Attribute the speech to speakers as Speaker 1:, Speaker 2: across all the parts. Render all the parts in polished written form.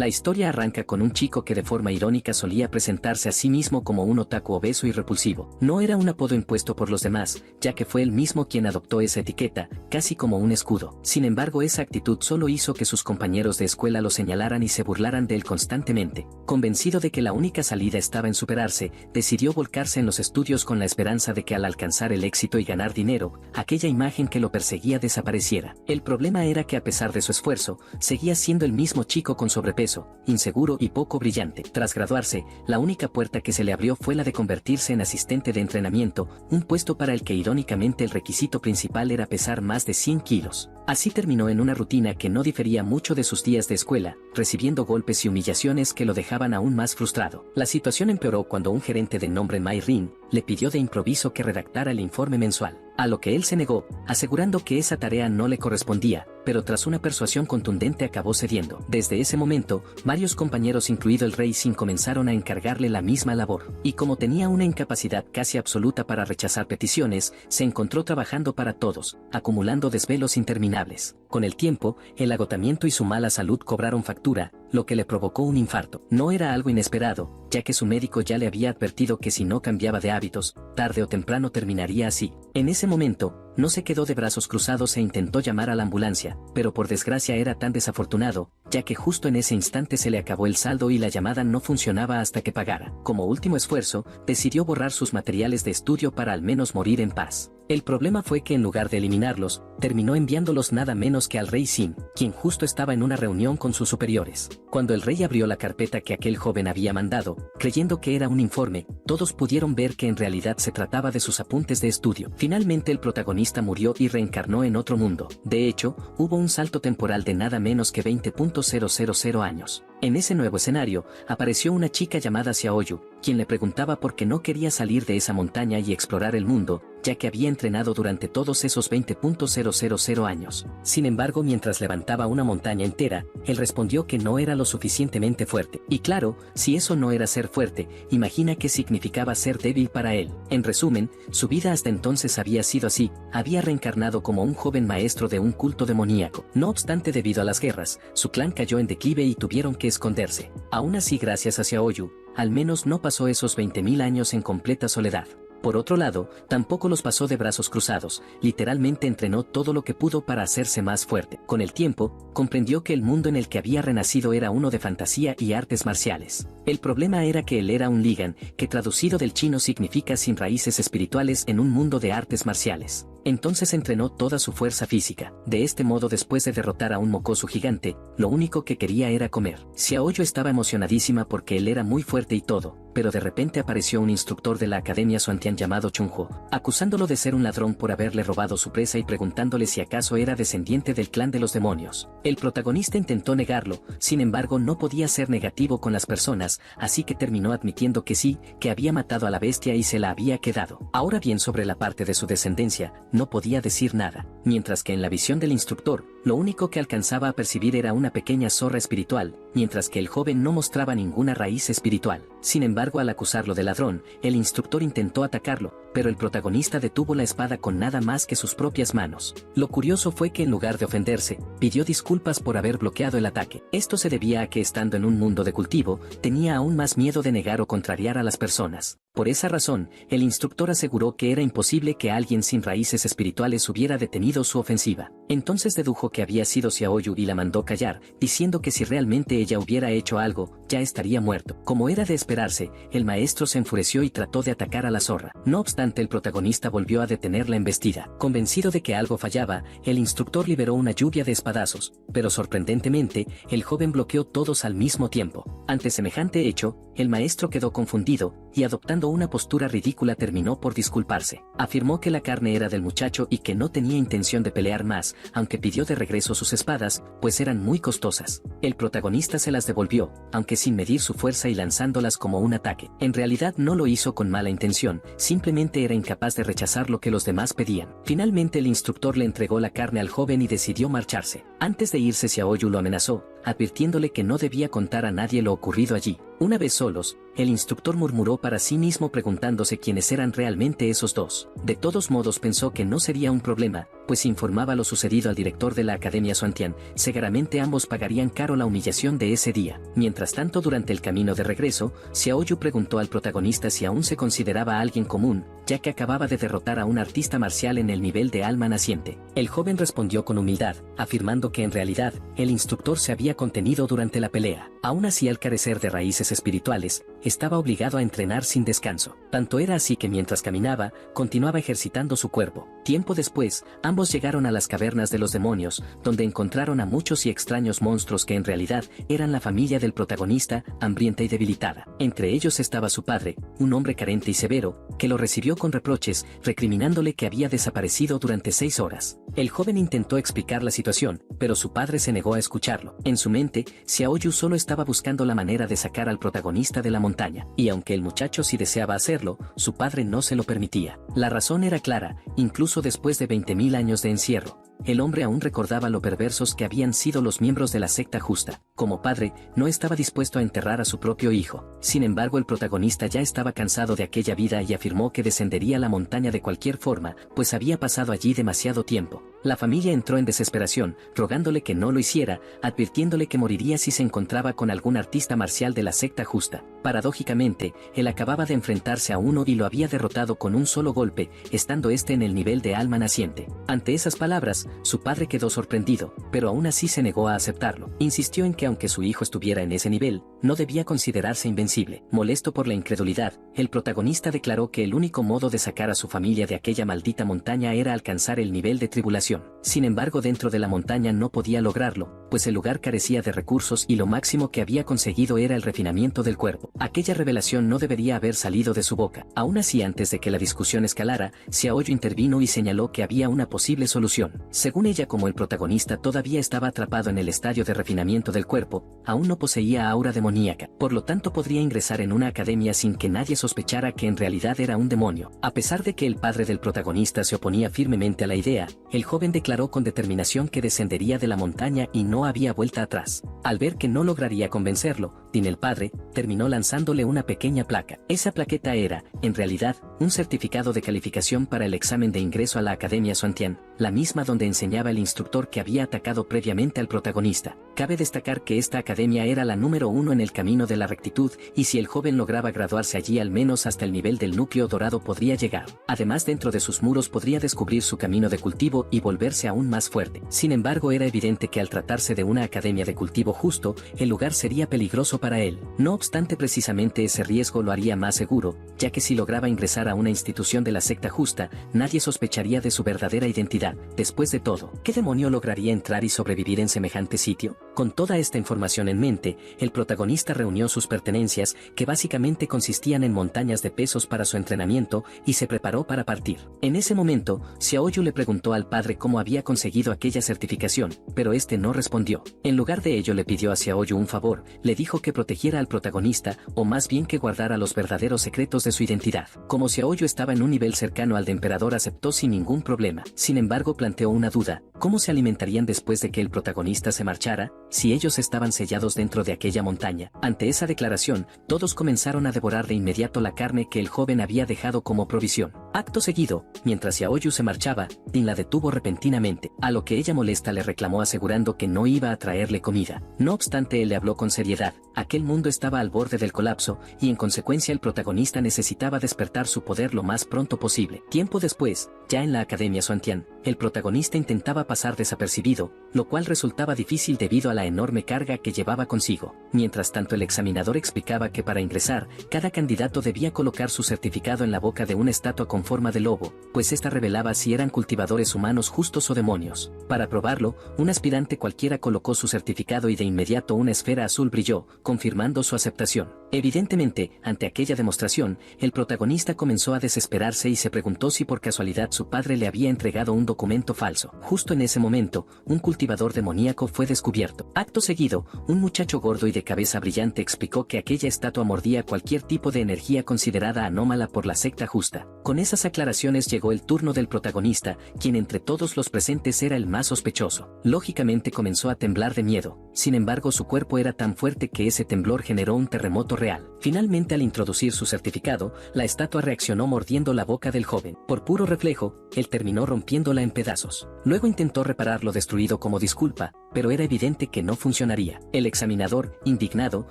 Speaker 1: La historia arranca con un chico que de forma irónica solía presentarse a sí mismo como un otaku obeso y repulsivo. No era un apodo impuesto por los demás, ya que fue él mismo quien adoptó esa etiqueta, casi como un escudo. Sin embargo, esa actitud solo hizo que sus compañeros de escuela lo señalaran y se burlaran de él constantemente. Convencido de que la única salida estaba en superarse, decidió volcarse en los estudios con la esperanza de que al alcanzar el éxito y ganar dinero, aquella imagen que lo perseguía desapareciera. El problema era que a pesar de su esfuerzo, seguía siendo el mismo chico con sobrepeso, inseguro y poco brillante. Tras graduarse, la única puerta que se le abrió fue la de convertirse en asistente de entrenamiento, un puesto para el que irónicamente el requisito principal era pesar más de 100 kilos. Así terminó en una rutina que no difería mucho de sus días de escuela, recibiendo golpes y humillaciones que lo dejaban aún más frustrado. La situación empeoró cuando un gerente de nombre Mai Rin le pidió de improviso que redactara el informe mensual, a lo que él se negó, asegurando que esa tarea no le correspondía, pero tras una persuasión contundente acabó cediendo. Desde ese momento, varios compañeros incluido el Rey Sin comenzaron a encargarle la misma labor, y como tenía una incapacidad casi absoluta para rechazar peticiones, se encontró trabajando para todos, acumulando desvelos interminables. Con el tiempo, el agotamiento y su mala salud cobraron factura, lo que le provocó un infarto. No era algo inesperado, ya que su médico ya le había advertido que si no cambiaba de hábitos, tarde o temprano terminaría así. En ese momento, no se quedó de brazos cruzados e intentó llamar a la ambulancia, pero por desgracia era tan desafortunado, ya que justo en ese instante se le acabó el saldo y la llamada no funcionaba hasta que pagara. Como último esfuerzo, decidió borrar sus materiales de estudio para al menos morir en paz. El problema fue que en lugar de eliminarlos, terminó enviándolos nada menos que al Rey Sin, quien justo estaba en una reunión con sus superiores. Cuando el rey abrió la carpeta que aquel joven había mandado, creyendo que era un informe, todos pudieron ver que en realidad se trataba de sus apuntes de estudio. Finalmente el protagonista murió y reencarnó en otro mundo. De hecho, hubo un salto temporal de nada menos que 20.000 años. En ese nuevo escenario, apareció una chica llamada Xiaoyu, quien le preguntaba por qué no quería salir de esa montaña y explorar el mundo, ya que había entrenado durante todos esos 20.000 años. Sin embargo, mientras levantaba una montaña entera, él respondió que no era lo suficientemente fuerte. Y claro, si eso no era ser fuerte, imagina qué significaba ser débil para él. En resumen, su vida hasta entonces había sido así, había reencarnado como un joven maestro de un culto demoníaco. No obstante, debido a las guerras, su clan cayó en declive y tuvieron que esconderse. Aún así, gracias a Xiaoyu, al menos no pasó esos 20.000 años en completa soledad. Por otro lado, tampoco los pasó de brazos cruzados, literalmente entrenó todo lo que pudo para hacerse más fuerte. Con el tiempo, comprendió que el mundo en el que había renacido era uno de fantasía y artes marciales. El problema era que él era un Ligan, que traducido del chino significa sin raíces espirituales en un mundo de artes marciales. Entonces entrenó toda su fuerza física. De este modo, después de derrotar a un mocoso gigante, lo único que quería era comer. Xiaoyu estaba emocionadísima porque él era muy fuerte y todo, pero de repente apareció un instructor de la Academia Xuantian llamado Chunho, acusándolo de ser un ladrón por haberle robado su presa y preguntándole si acaso era descendiente del clan de los demonios. El protagonista intentó negarlo, sin embargo no podía ser negativo con las personas, así que terminó admitiendo que sí, que había matado a la bestia y se la había quedado. Ahora bien, sobre la parte de su descendencia, no podía decir nada, mientras que en la visión del instructor, lo único que alcanzaba a percibir era una pequeña zorra espiritual, mientras que el joven no mostraba ninguna raíz espiritual. Sin embargo, al acusarlo de ladrón, el instructor intentó atacarlo, pero el protagonista detuvo la espada con nada más que sus propias manos. Lo curioso fue que en lugar de ofenderse, pidió disculpas por haber bloqueado el ataque. Esto se debía a que estando en un mundo de cultivo, tenía aún más miedo de negar o contrariar a las personas. Por esa razón, el instructor aseguró que era imposible que alguien sin raíces espirituales hubiera detenido su ofensiva. Entonces dedujo que había sido Xiaoyu y la mandó callar, diciendo que si realmente ella hubiera hecho algo, ya estaría muerto. Como era de esperarse, el maestro se enfureció y trató de atacar a la zorra. No obstante, el protagonista volvió a detener la embestida. Convencido de que algo fallaba, el instructor liberó una lluvia de espadazos, pero sorprendentemente, el joven bloqueó todos al mismo tiempo. Ante semejante hecho, el maestro quedó confundido, y adoptando una postura ridícula terminó por disculparse. Afirmó que la carne era del muchacho y que no tenía intención de pelear más, aunque pidió de regreso sus espadas, pues eran muy costosas. El protagonista se las devolvió, aunque sin medir su fuerza y lanzándolas como un ataque. En realidad no lo hizo con mala intención, simplemente era incapaz de rechazar lo que los demás pedían. Finalmente el instructor le entregó la carne al joven y decidió marcharse. Antes de irse, Xiaoyu lo amenazó, advirtiéndole que no debía contar a nadie lo ocurrido allí. Una vez solos, el instructor murmuró para sí mismo preguntándose quiénes eran realmente esos dos. De todos modos pensó que no sería un problema, pues informaba lo sucedido al director de la Academia Xuantian, seguramente ambos pagarían caro la humillación de ese día. Mientras tanto, durante el camino de regreso, Xiaoyu preguntó al protagonista si aún se consideraba alguien común, ya que acababa de derrotar a un artista marcial en el nivel de alma naciente. El joven respondió con humildad, afirmando que en realidad, el instructor se había contenido durante la pelea. Aún así, al carecer de raíces espirituales, estaba obligado a entrenar sin descanso. Tanto era así que mientras caminaba, continuaba ejercitando su cuerpo. Tiempo después, ambos llegaron a las cavernas de los demonios, donde encontraron a muchos y extraños monstruos que en realidad eran la familia del protagonista, hambrienta y debilitada. Entre ellos estaba su padre, un hombre carente y severo, que lo recibió con reproches, recriminándole que había desaparecido durante 6 horas. El joven intentó explicar la situación, pero su padre se negó a escucharlo. En su mente, Xiaoyu solo estaba buscando la manera de sacar al protagonista de la montaña, y aunque el muchacho sí deseaba hacerlo, su padre no se lo permitía. La razón era clara, incluso después de 20.000 años de encierro. El hombre aún recordaba lo perversos que habían sido los miembros de la secta justa. Como padre, no estaba dispuesto a enterrar a su propio hijo. Sin embargo, el protagonista ya estaba cansado de aquella vida y afirmó que descendería la montaña de cualquier forma, pues había pasado allí demasiado tiempo. La familia entró en desesperación, rogándole que no lo hiciera, advirtiéndole que moriría si se encontraba con algún artista marcial de la secta justa. Paradójicamente, él acababa de enfrentarse a uno y lo había derrotado con un solo golpe, estando este en el nivel de alma naciente. Ante esas palabras, su padre quedó sorprendido, pero aún así se negó a aceptarlo. Insistió en que aunque su hijo estuviera en ese nivel, no debía considerarse invencible. Molesto por la incredulidad, el protagonista declaró que el único modo de sacar a su familia de aquella maldita montaña era alcanzar el nivel de tribulación. Sin embargo, dentro de la montaña no podía lograrlo, pues el lugar carecía de recursos y lo máximo que había conseguido era el refinamiento del cuerpo. Aquella revelación no debería haber salido de su boca. Aún así, antes de que la discusión escalara, Xiaoyu intervino y señaló que había una posible solución. Según ella, como el protagonista todavía estaba atrapado en el estadio de refinamiento del cuerpo, aún no poseía aura demoníaca, por lo tanto podría ingresar en una academia sin que nadie sospechara que en realidad era un demonio. A pesar de que el padre del protagonista se oponía firmemente a la idea, el joven declaró con determinación que descendería de la montaña y no había vuelta atrás. Al ver que no lograría convencerlo, Tin el padre terminó lanzándole una pequeña placa. Esa plaqueta era, en realidad, un certificado de calificación para el examen de ingreso a la Academia Xuantian, la misma donde enseñaba el instructor que había atacado previamente al protagonista. Cabe destacar que esta academia era la número 1 en el camino de la rectitud, y si el joven lograba graduarse allí al menos hasta el nivel del núcleo dorado podría llegar. Además, dentro de sus muros podría descubrir su camino de cultivo y volverse aún más fuerte. Sin embargo, era evidente que al tratarse de una academia de cultivo justo, el lugar sería peligroso para él. No obstante, precisamente ese riesgo lo haría más seguro, ya que si lograba ingresar a una institución de la secta justa, nadie sospecharía de su verdadera identidad. Después de todo, ¿qué demonio lograría entrar y sobrevivir en semejante sitio? Con toda esta información en mente, el protagonista reunió sus pertenencias, que básicamente consistían en montañas de pesos para su entrenamiento, y se preparó para partir. En ese momento, Xiaoyu le preguntó al padre cómo había conseguido aquella certificación, pero este no respondió. En lugar de ello, le pidió a Xiaoyu un favor, le dijo que protegiera al protagonista, o más bien que guardara los verdaderos secretos de su identidad. Como Xiaoyu estaba en un nivel cercano al de emperador, aceptó sin ningún problema. Sin embargo, planteó una duda: ¿cómo se alimentarían después de que el protagonista se marchara, si ellos estaban sellados dentro de aquella montaña? Ante esa declaración, todos comenzaron a devorar de inmediato la carne que el joven había dejado como provisión. Acto seguido, mientras Xiaoyu se marchaba, Tin la detuvo repentinamente, a lo que ella molesta le reclamó asegurando que no iba a traerle comida. No obstante, él le habló con seriedad. Aquel mundo estaba al borde del colapso, y en consecuencia el protagonista necesitaba despertar su poder lo más pronto posible. Tiempo después, ya en la Academia Xuantian, el protagonista intentaba pasar desapercibido, lo cual resultaba difícil debido a la enorme carga que llevaba consigo. Mientras tanto, el examinador explicaba que para ingresar, cada candidato debía colocar su certificado en la boca de una estatua con forma de lobo, pues esta revelaba si eran cultivadores humanos justos o demonios. Para probarlo, un aspirante cualquiera colocó su certificado y de inmediato una esfera azul brilló, confirmando su aceptación. Evidentemente, ante aquella demostración, el protagonista comenzó a desesperarse y se preguntó si por casualidad su padre le había entregado un documento falso. Justo en ese momento, un cultivador demoníaco fue descubierto. Acto seguido, un muchacho gordo y de cabeza brillante explicó que aquella estatua mordía cualquier tipo de energía considerada anómala por la secta justa. Con esa esas aclaraciones llegó el turno del protagonista, quien entre todos los presentes era el más sospechoso. Lógicamente comenzó a temblar de miedo, sin embargo su cuerpo era tan fuerte que ese temblor generó un terremoto real. Finalmente, al introducir su certificado, la estatua reaccionó mordiendo la boca del joven. Por puro reflejo, él terminó rompiéndola en pedazos. Luego intentó reparar lo destruido como disculpa, pero era evidente que no funcionaría. El examinador, indignado,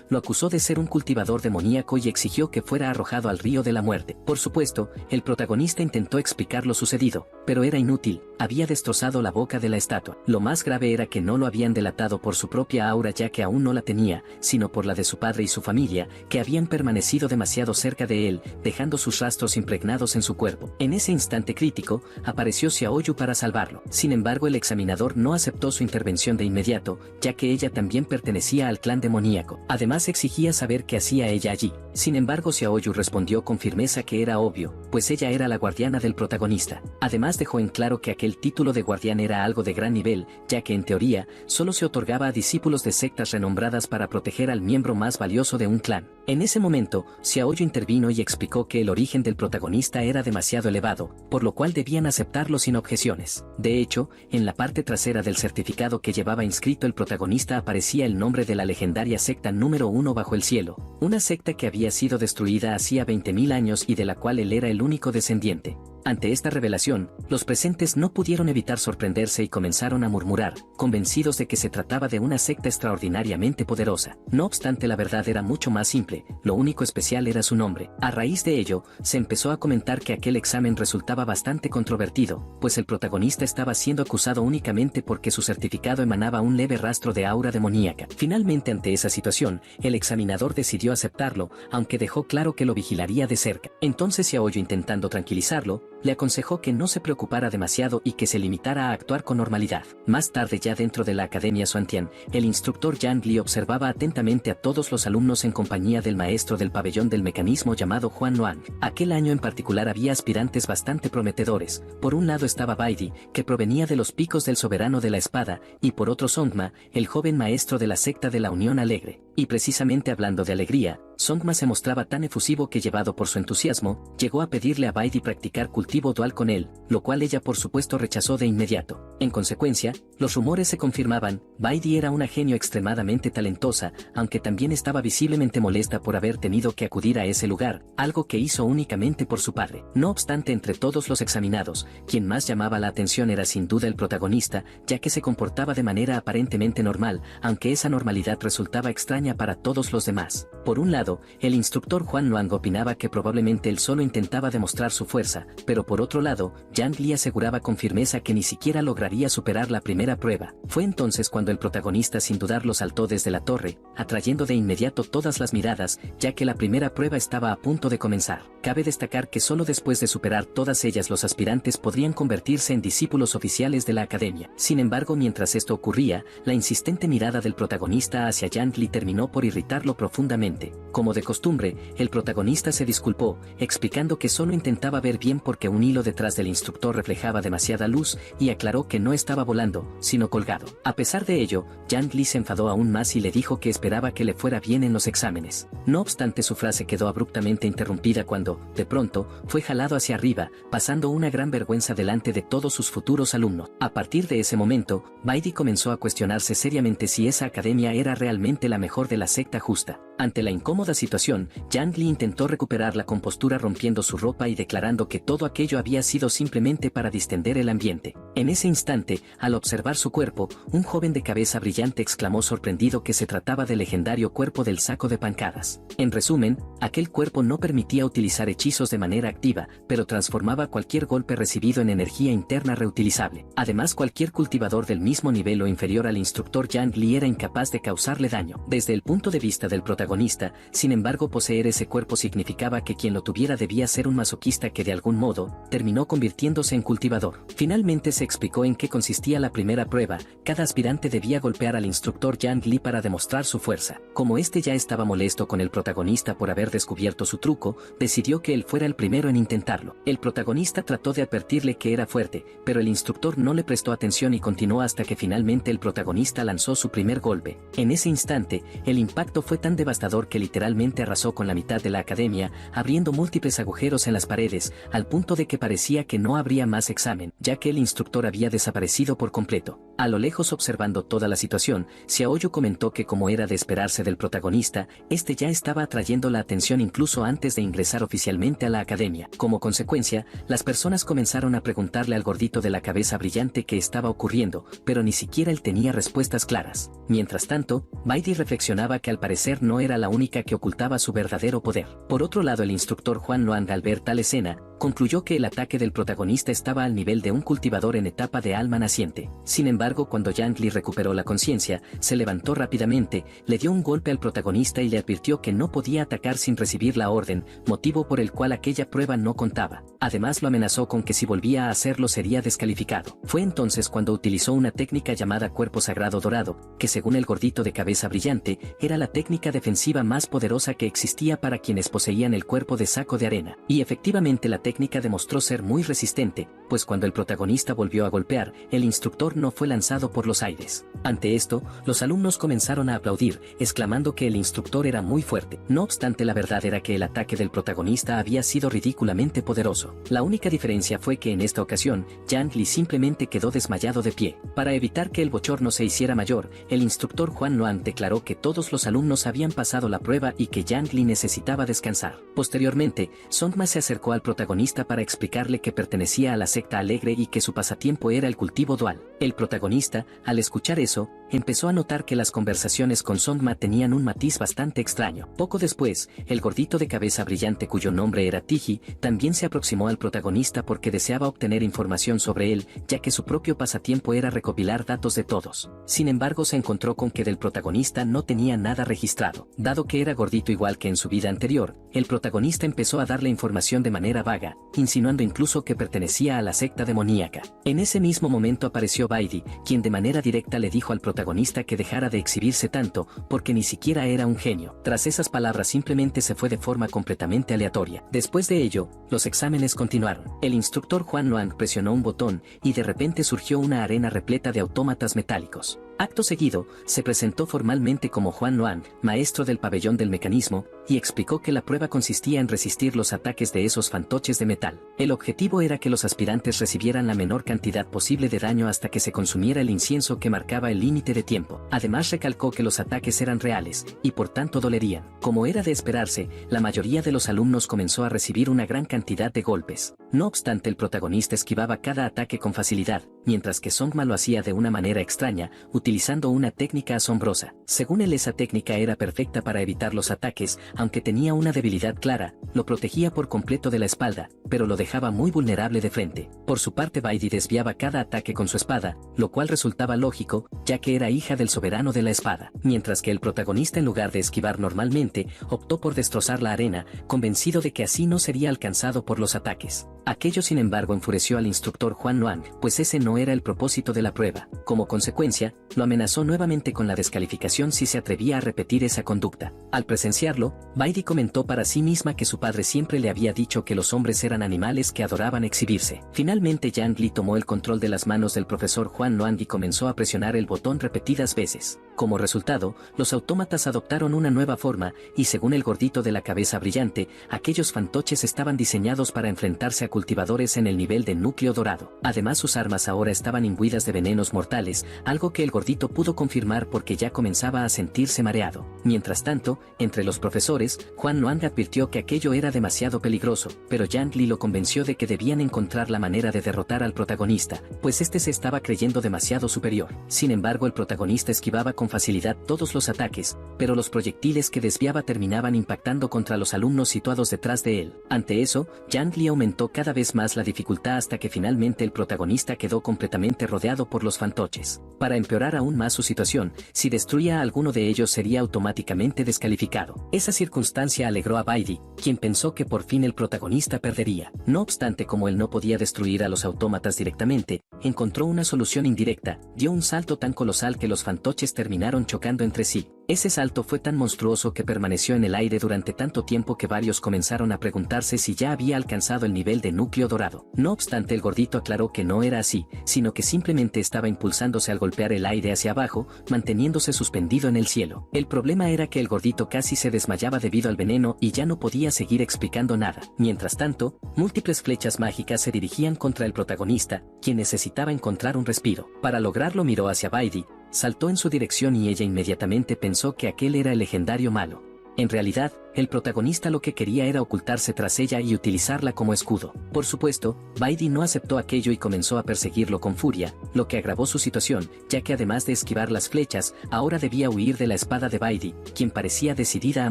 Speaker 1: lo acusó de ser un cultivador demoníaco y exigió que fuera arrojado al río de la muerte. Por supuesto, el protagonista intentó explicar lo sucedido, pero era inútil, había destrozado la boca de la estatua. Lo más grave era que no lo habían delatado por su propia aura, ya que aún no la tenía, sino por la de su padre y su familia, que habían permanecido demasiado cerca de él, dejando sus rastros impregnados en su cuerpo. En ese instante crítico, apareció Xiaoyu para salvarlo. Sin embargo, el examinador no aceptó su intervención de inmediato, ya que ella también pertenecía al clan demoníaco. Además, exigía saber qué hacía ella allí. Sin embargo, Xiaoyu respondió con firmeza que era obvio, pues ella era la guardiana del protagonista. Además, dejó en claro que aquel título de guardián era algo de gran nivel, ya que en teoría, solo se otorgaba a discípulos de sectas renombradas para proteger al miembro más valioso de un clan. En ese momento, Xiaoyu intervino y explicó que el origen del protagonista era demasiado elevado, por lo cual debían aceptarlo sin objeciones. De hecho, en la parte trasera del certificado que llevaba inscrito el protagonista aparecía el nombre de la legendaria secta número 1 bajo el cielo, una secta que había sido destruida hacía 20.000 años y de la cual él era el único descendiente. Ante esta revelación, los presentes no pudieron evitar sorprenderse y comenzaron a murmurar, convencidos de que se trataba de una secta extraordinariamente poderosa. No obstante, la verdad era mucho más simple, lo único especial era su nombre. A raíz de ello, se empezó a comentar que aquel examen resultaba bastante controvertido, pues el protagonista estaba siendo acusado únicamente porque su certificado emanaba un leve rastro de aura demoníaca. Finalmente, ante esa situación, el examinador decidió aceptarlo, aunque dejó claro que lo vigilaría de cerca. Entonces Xiaoyu, intentando tranquilizarlo, le aconsejó que no se preocupara demasiado y que se limitara a actuar con normalidad. Más tarde, ya dentro de la Academia Xuantian, el instructor Yang Li observaba atentamente a todos los alumnos en compañía del maestro del pabellón del mecanismo llamado Huan Luang. Aquel año en particular había aspirantes bastante prometedores. Por un lado estaba Baidi, que provenía de los picos del soberano de la espada, y por otro Songma, el joven maestro de la secta de la Unión Alegre. Y precisamente hablando de alegría, Songma se mostraba tan efusivo que, llevado por su entusiasmo, llegó a pedirle a Baidi practicar cultivo dual con él, lo cual ella por supuesto rechazó de inmediato. En consecuencia, los rumores se confirmaban. Baidi era una genio extremadamente talentosa, aunque también estaba visiblemente molesta por haber tenido que acudir a ese lugar, algo que hizo únicamente por su padre. No obstante, entre todos los examinados, quien más llamaba la atención era sin duda el protagonista, ya que se comportaba de manera aparentemente normal, aunque esa normalidad resultaba extraña para todos los demás. Por un lado, el instructor Huan Luang opinaba que probablemente él solo intentaba demostrar su fuerza, pero por otro lado, Yang Li aseguraba con firmeza que ni siquiera lograría superar la primera prueba. Fue entonces cuando el protagonista sin dudarlo saltó desde la torre, atrayendo de inmediato todas las miradas, ya que la primera prueba estaba a punto de comenzar. Cabe destacar que solo después de superar todas ellas los aspirantes podrían convertirse en discípulos oficiales de la academia. Sin embargo, mientras esto ocurría, la insistente mirada del protagonista hacia Yang Li terminó por irritarlo profundamente. Como de costumbre, el protagonista se disculpó, explicando que solo intentaba ver bien porque un hilo detrás del instructor reflejaba demasiada luz, y aclaró que no estaba volando, sino colgado. A pesar de ello, Yang Li se enfadó aún más y le dijo que esperaba que le fuera bien en los exámenes. No obstante, su frase quedó abruptamente interrumpida cuando, de pronto, fue jalado hacia arriba, pasando una gran vergüenza delante de todos sus futuros alumnos. A partir de ese momento, Baidi comenzó a cuestionarse seriamente si esa academia era realmente la mejor de la secta justa. Ante la incómoda situación, Yang Li intentó recuperar la compostura rompiendo su ropa y declarando que todo aquello había sido simplemente para distender el ambiente. En ese instante, al observar su cuerpo, un joven de cabeza brillante exclamó sorprendido que se trataba del legendario cuerpo del saco de pancadas. En resumen, aquel cuerpo no permitía utilizar hechizos de manera activa, pero transformaba cualquier golpe recibido en energía interna reutilizable. Además, cualquier cultivador del mismo nivel o inferior al instructor Yang Li era incapaz de causarle daño. Desde el punto de vista del protagonista, sin embargo, poseer ese cuerpo significaba que quien lo tuviera debía ser un masoquista que de algún modo terminó convirtiéndose en cultivador. Finalmente se explicó en qué consistía la primera prueba. Cada aspirante debía golpear al instructor Yang Li para demostrar su fuerza. Como este ya estaba molesto con el protagonista por haber descubierto su truco, decidió que él fuera el primero en intentarlo. El protagonista trató de advertirle que era fuerte, pero el instructor no le prestó atención y continuó hasta que finalmente el protagonista lanzó su primer golpe. En ese instante, el impacto fue tan devastador devastador que literalmente arrasó con la mitad de la academia, abriendo múltiples agujeros en las paredes, al punto de que parecía que no habría más examen, ya que el instructor había desaparecido por completo. A lo lejos observando toda la situación, Xiaoyu comentó que como era de esperarse del protagonista, este ya estaba atrayendo la atención incluso antes de ingresar oficialmente a la academia. Como consecuencia, las personas comenzaron a preguntarle al gordito de la cabeza brillante qué estaba ocurriendo, pero ni siquiera él tenía respuestas claras. Mientras tanto, Baidi reflexionaba que al parecer no era la única que ocultaba su verdadero poder. Por otro lado, el instructor Juan Luang, al ver tal escena, concluyó que el ataque del protagonista estaba al nivel de un cultivador en etapa de alma naciente. Sin embargo, cuando Yang Li recuperó la conciencia, se levantó rápidamente, le dio un golpe al protagonista y le advirtió que no podía atacar sin recibir la orden, motivo por el cual aquella prueba no contaba. Además lo amenazó con que si volvía a hacerlo sería descalificado. Fue entonces cuando utilizó una técnica llamada cuerpo sagrado dorado, que según el gordito de cabeza brillante, era la técnica defensiva más poderosa que existía para quienes poseían el cuerpo de saco de arena. Y efectivamente la técnica demostró ser muy resistente, pues cuando el protagonista volvió a golpear, el instructor no fue lanzado por los aires. Ante esto, los alumnos comenzaron a aplaudir, exclamando que el instructor era muy fuerte. No obstante, la verdad era que el ataque del protagonista había sido ridículamente poderoso. La única diferencia fue que en esta ocasión, Yang Li simplemente quedó desmayado de pie. Para evitar que el bochorno se hiciera mayor, el instructor Juan Luang declaró que todos los alumnos habían pasado la prueba y que Yang Li necesitaba descansar. Posteriormente, Song Ma se acercó al protagonista para explicarle que pertenecía a la secta alegre y que su pasatiempo era el cultivo dual. El protagonista, al escuchar eso, empezó a notar que las conversaciones con Song Ma tenían un matiz bastante extraño. Poco después, el gordito de cabeza brillante cuyo nombre era Tiji, también se aproximó al protagonista porque deseaba obtener información sobre él, ya que su propio pasatiempo era recopilar datos de todos. Sin embargo, se encontró con que del protagonista no tenía nada registrado. Dado que era gordito igual que en su vida anterior, el protagonista empezó a darle información de manera vaga, insinuando incluso que pertenecía a la secta demoníaca. En ese mismo momento apareció Baidi, quien de manera directa le dijo al protagonista que dejara de exhibirse tanto, porque ni siquiera era un genio. Tras esas palabras simplemente se fue de forma completamente aleatoria. Después de ello, los exámenes continuaron. El instructor Juan Luang presionó un botón y de repente surgió una arena repleta de autómatas metálicos. Acto seguido, se presentó formalmente como Juan Luang, maestro del pabellón del mecanismo, y explicó que la prueba consistía en resistir los ataques de esos fantoches de metal. El objetivo era que los aspirantes recibieran la menor cantidad posible de daño hasta que se consumiera el incienso que marcaba el límite de tiempo. Además recalcó que los ataques eran reales, y por tanto dolerían. Como era de esperarse, la mayoría de los alumnos comenzó a recibir una gran cantidad de golpes. No obstante, el protagonista esquivaba cada ataque con facilidad, mientras que Song Ma lo hacía de una manera extraña, utilizando una técnica asombrosa. Según él, esa técnica era perfecta para evitar los ataques, aunque tenía una debilidad clara, lo protegía por completo de la espalda, pero lo dejaba muy vulnerable de frente. Por su parte, Baidi desviaba cada ataque con su espada, lo cual resultaba lógico, ya que era hija del soberano de la espada. Mientras que el protagonista, en lugar de esquivar normalmente, optó por destrozar la arena, convencido de que así no sería alcanzado por los ataques. Aquello, sin embargo, enfureció al instructor Juan Luang, pues ese no era el propósito de la prueba. Como consecuencia, lo amenazó nuevamente con la descalificación si se atrevía a repetir esa conducta. Al presenciarlo, Baidi comentó para sí misma que su padre siempre le había dicho que los hombres eran animales que adoraban exhibirse. Finalmente, Yang Li tomó el control de las manos del profesor Juan Luang y comenzó a presionar el botón repetidas veces. Como resultado, los autómatas adoptaron una nueva forma, y según el gordito de la cabeza brillante, aquellos fantoches estaban diseñados para enfrentarse a cultivadores en el nivel de núcleo dorado. Además, sus armas ahora estaban imbuidas de venenos mortales, algo que el gordito pudo confirmar porque ya comenzaba a sentirse mareado. Mientras tanto, entre los profesores, Juan Luang advirtió que aquello era demasiado peligroso, pero Yang Li lo convenció de que debían encontrar la manera de derrotar al protagonista, pues este se estaba creyendo demasiado superior. Sin embargo, el protagonista esquivaba con facilidad todos los ataques, pero los proyectiles que desviaba terminaban impactando contra los alumnos situados detrás de él. Ante eso, Yang Li aumentó cada vez más la dificultad hasta que finalmente el protagonista quedó completamente rodeado por los fantoches. Para empeorar aún más su situación, si destruía a alguno de ellos sería automáticamente descalificado. Esa circunstancia alegró a Baidi, quien pensó que por fin el protagonista perdería. No obstante, como él no podía destruir a los autómatas directamente, encontró una solución indirecta, dio un salto tan colosal que los fantoches terminaron chocando entre sí. Ese salto fue tan monstruoso que permaneció en el aire durante tanto tiempo que varios comenzaron a preguntarse si ya había alcanzado el nivel de núcleo dorado. No obstante, el gordito aclaró que no era así, sino que simplemente estaba impulsándose al golpear el aire hacia abajo, manteniéndose suspendido en el cielo. El problema era que el gordito casi se desmayaba debido al veneno y ya no podía seguir explicando nada. Mientras tanto, múltiples flechas mágicas se dirigían contra el protagonista, quien necesitaba encontrar un respiro. Para lograrlo miró hacia Baidi, saltó en su dirección y ella inmediatamente pensó que aquel era el legendario malo. En realidad, el protagonista lo que quería era ocultarse tras ella y utilizarla como escudo. Por supuesto, Baidi no aceptó aquello y comenzó a perseguirlo con furia, lo que agravó su situación, ya que además de esquivar las flechas, ahora debía huir de la espada de Baidi, quien parecía decidida a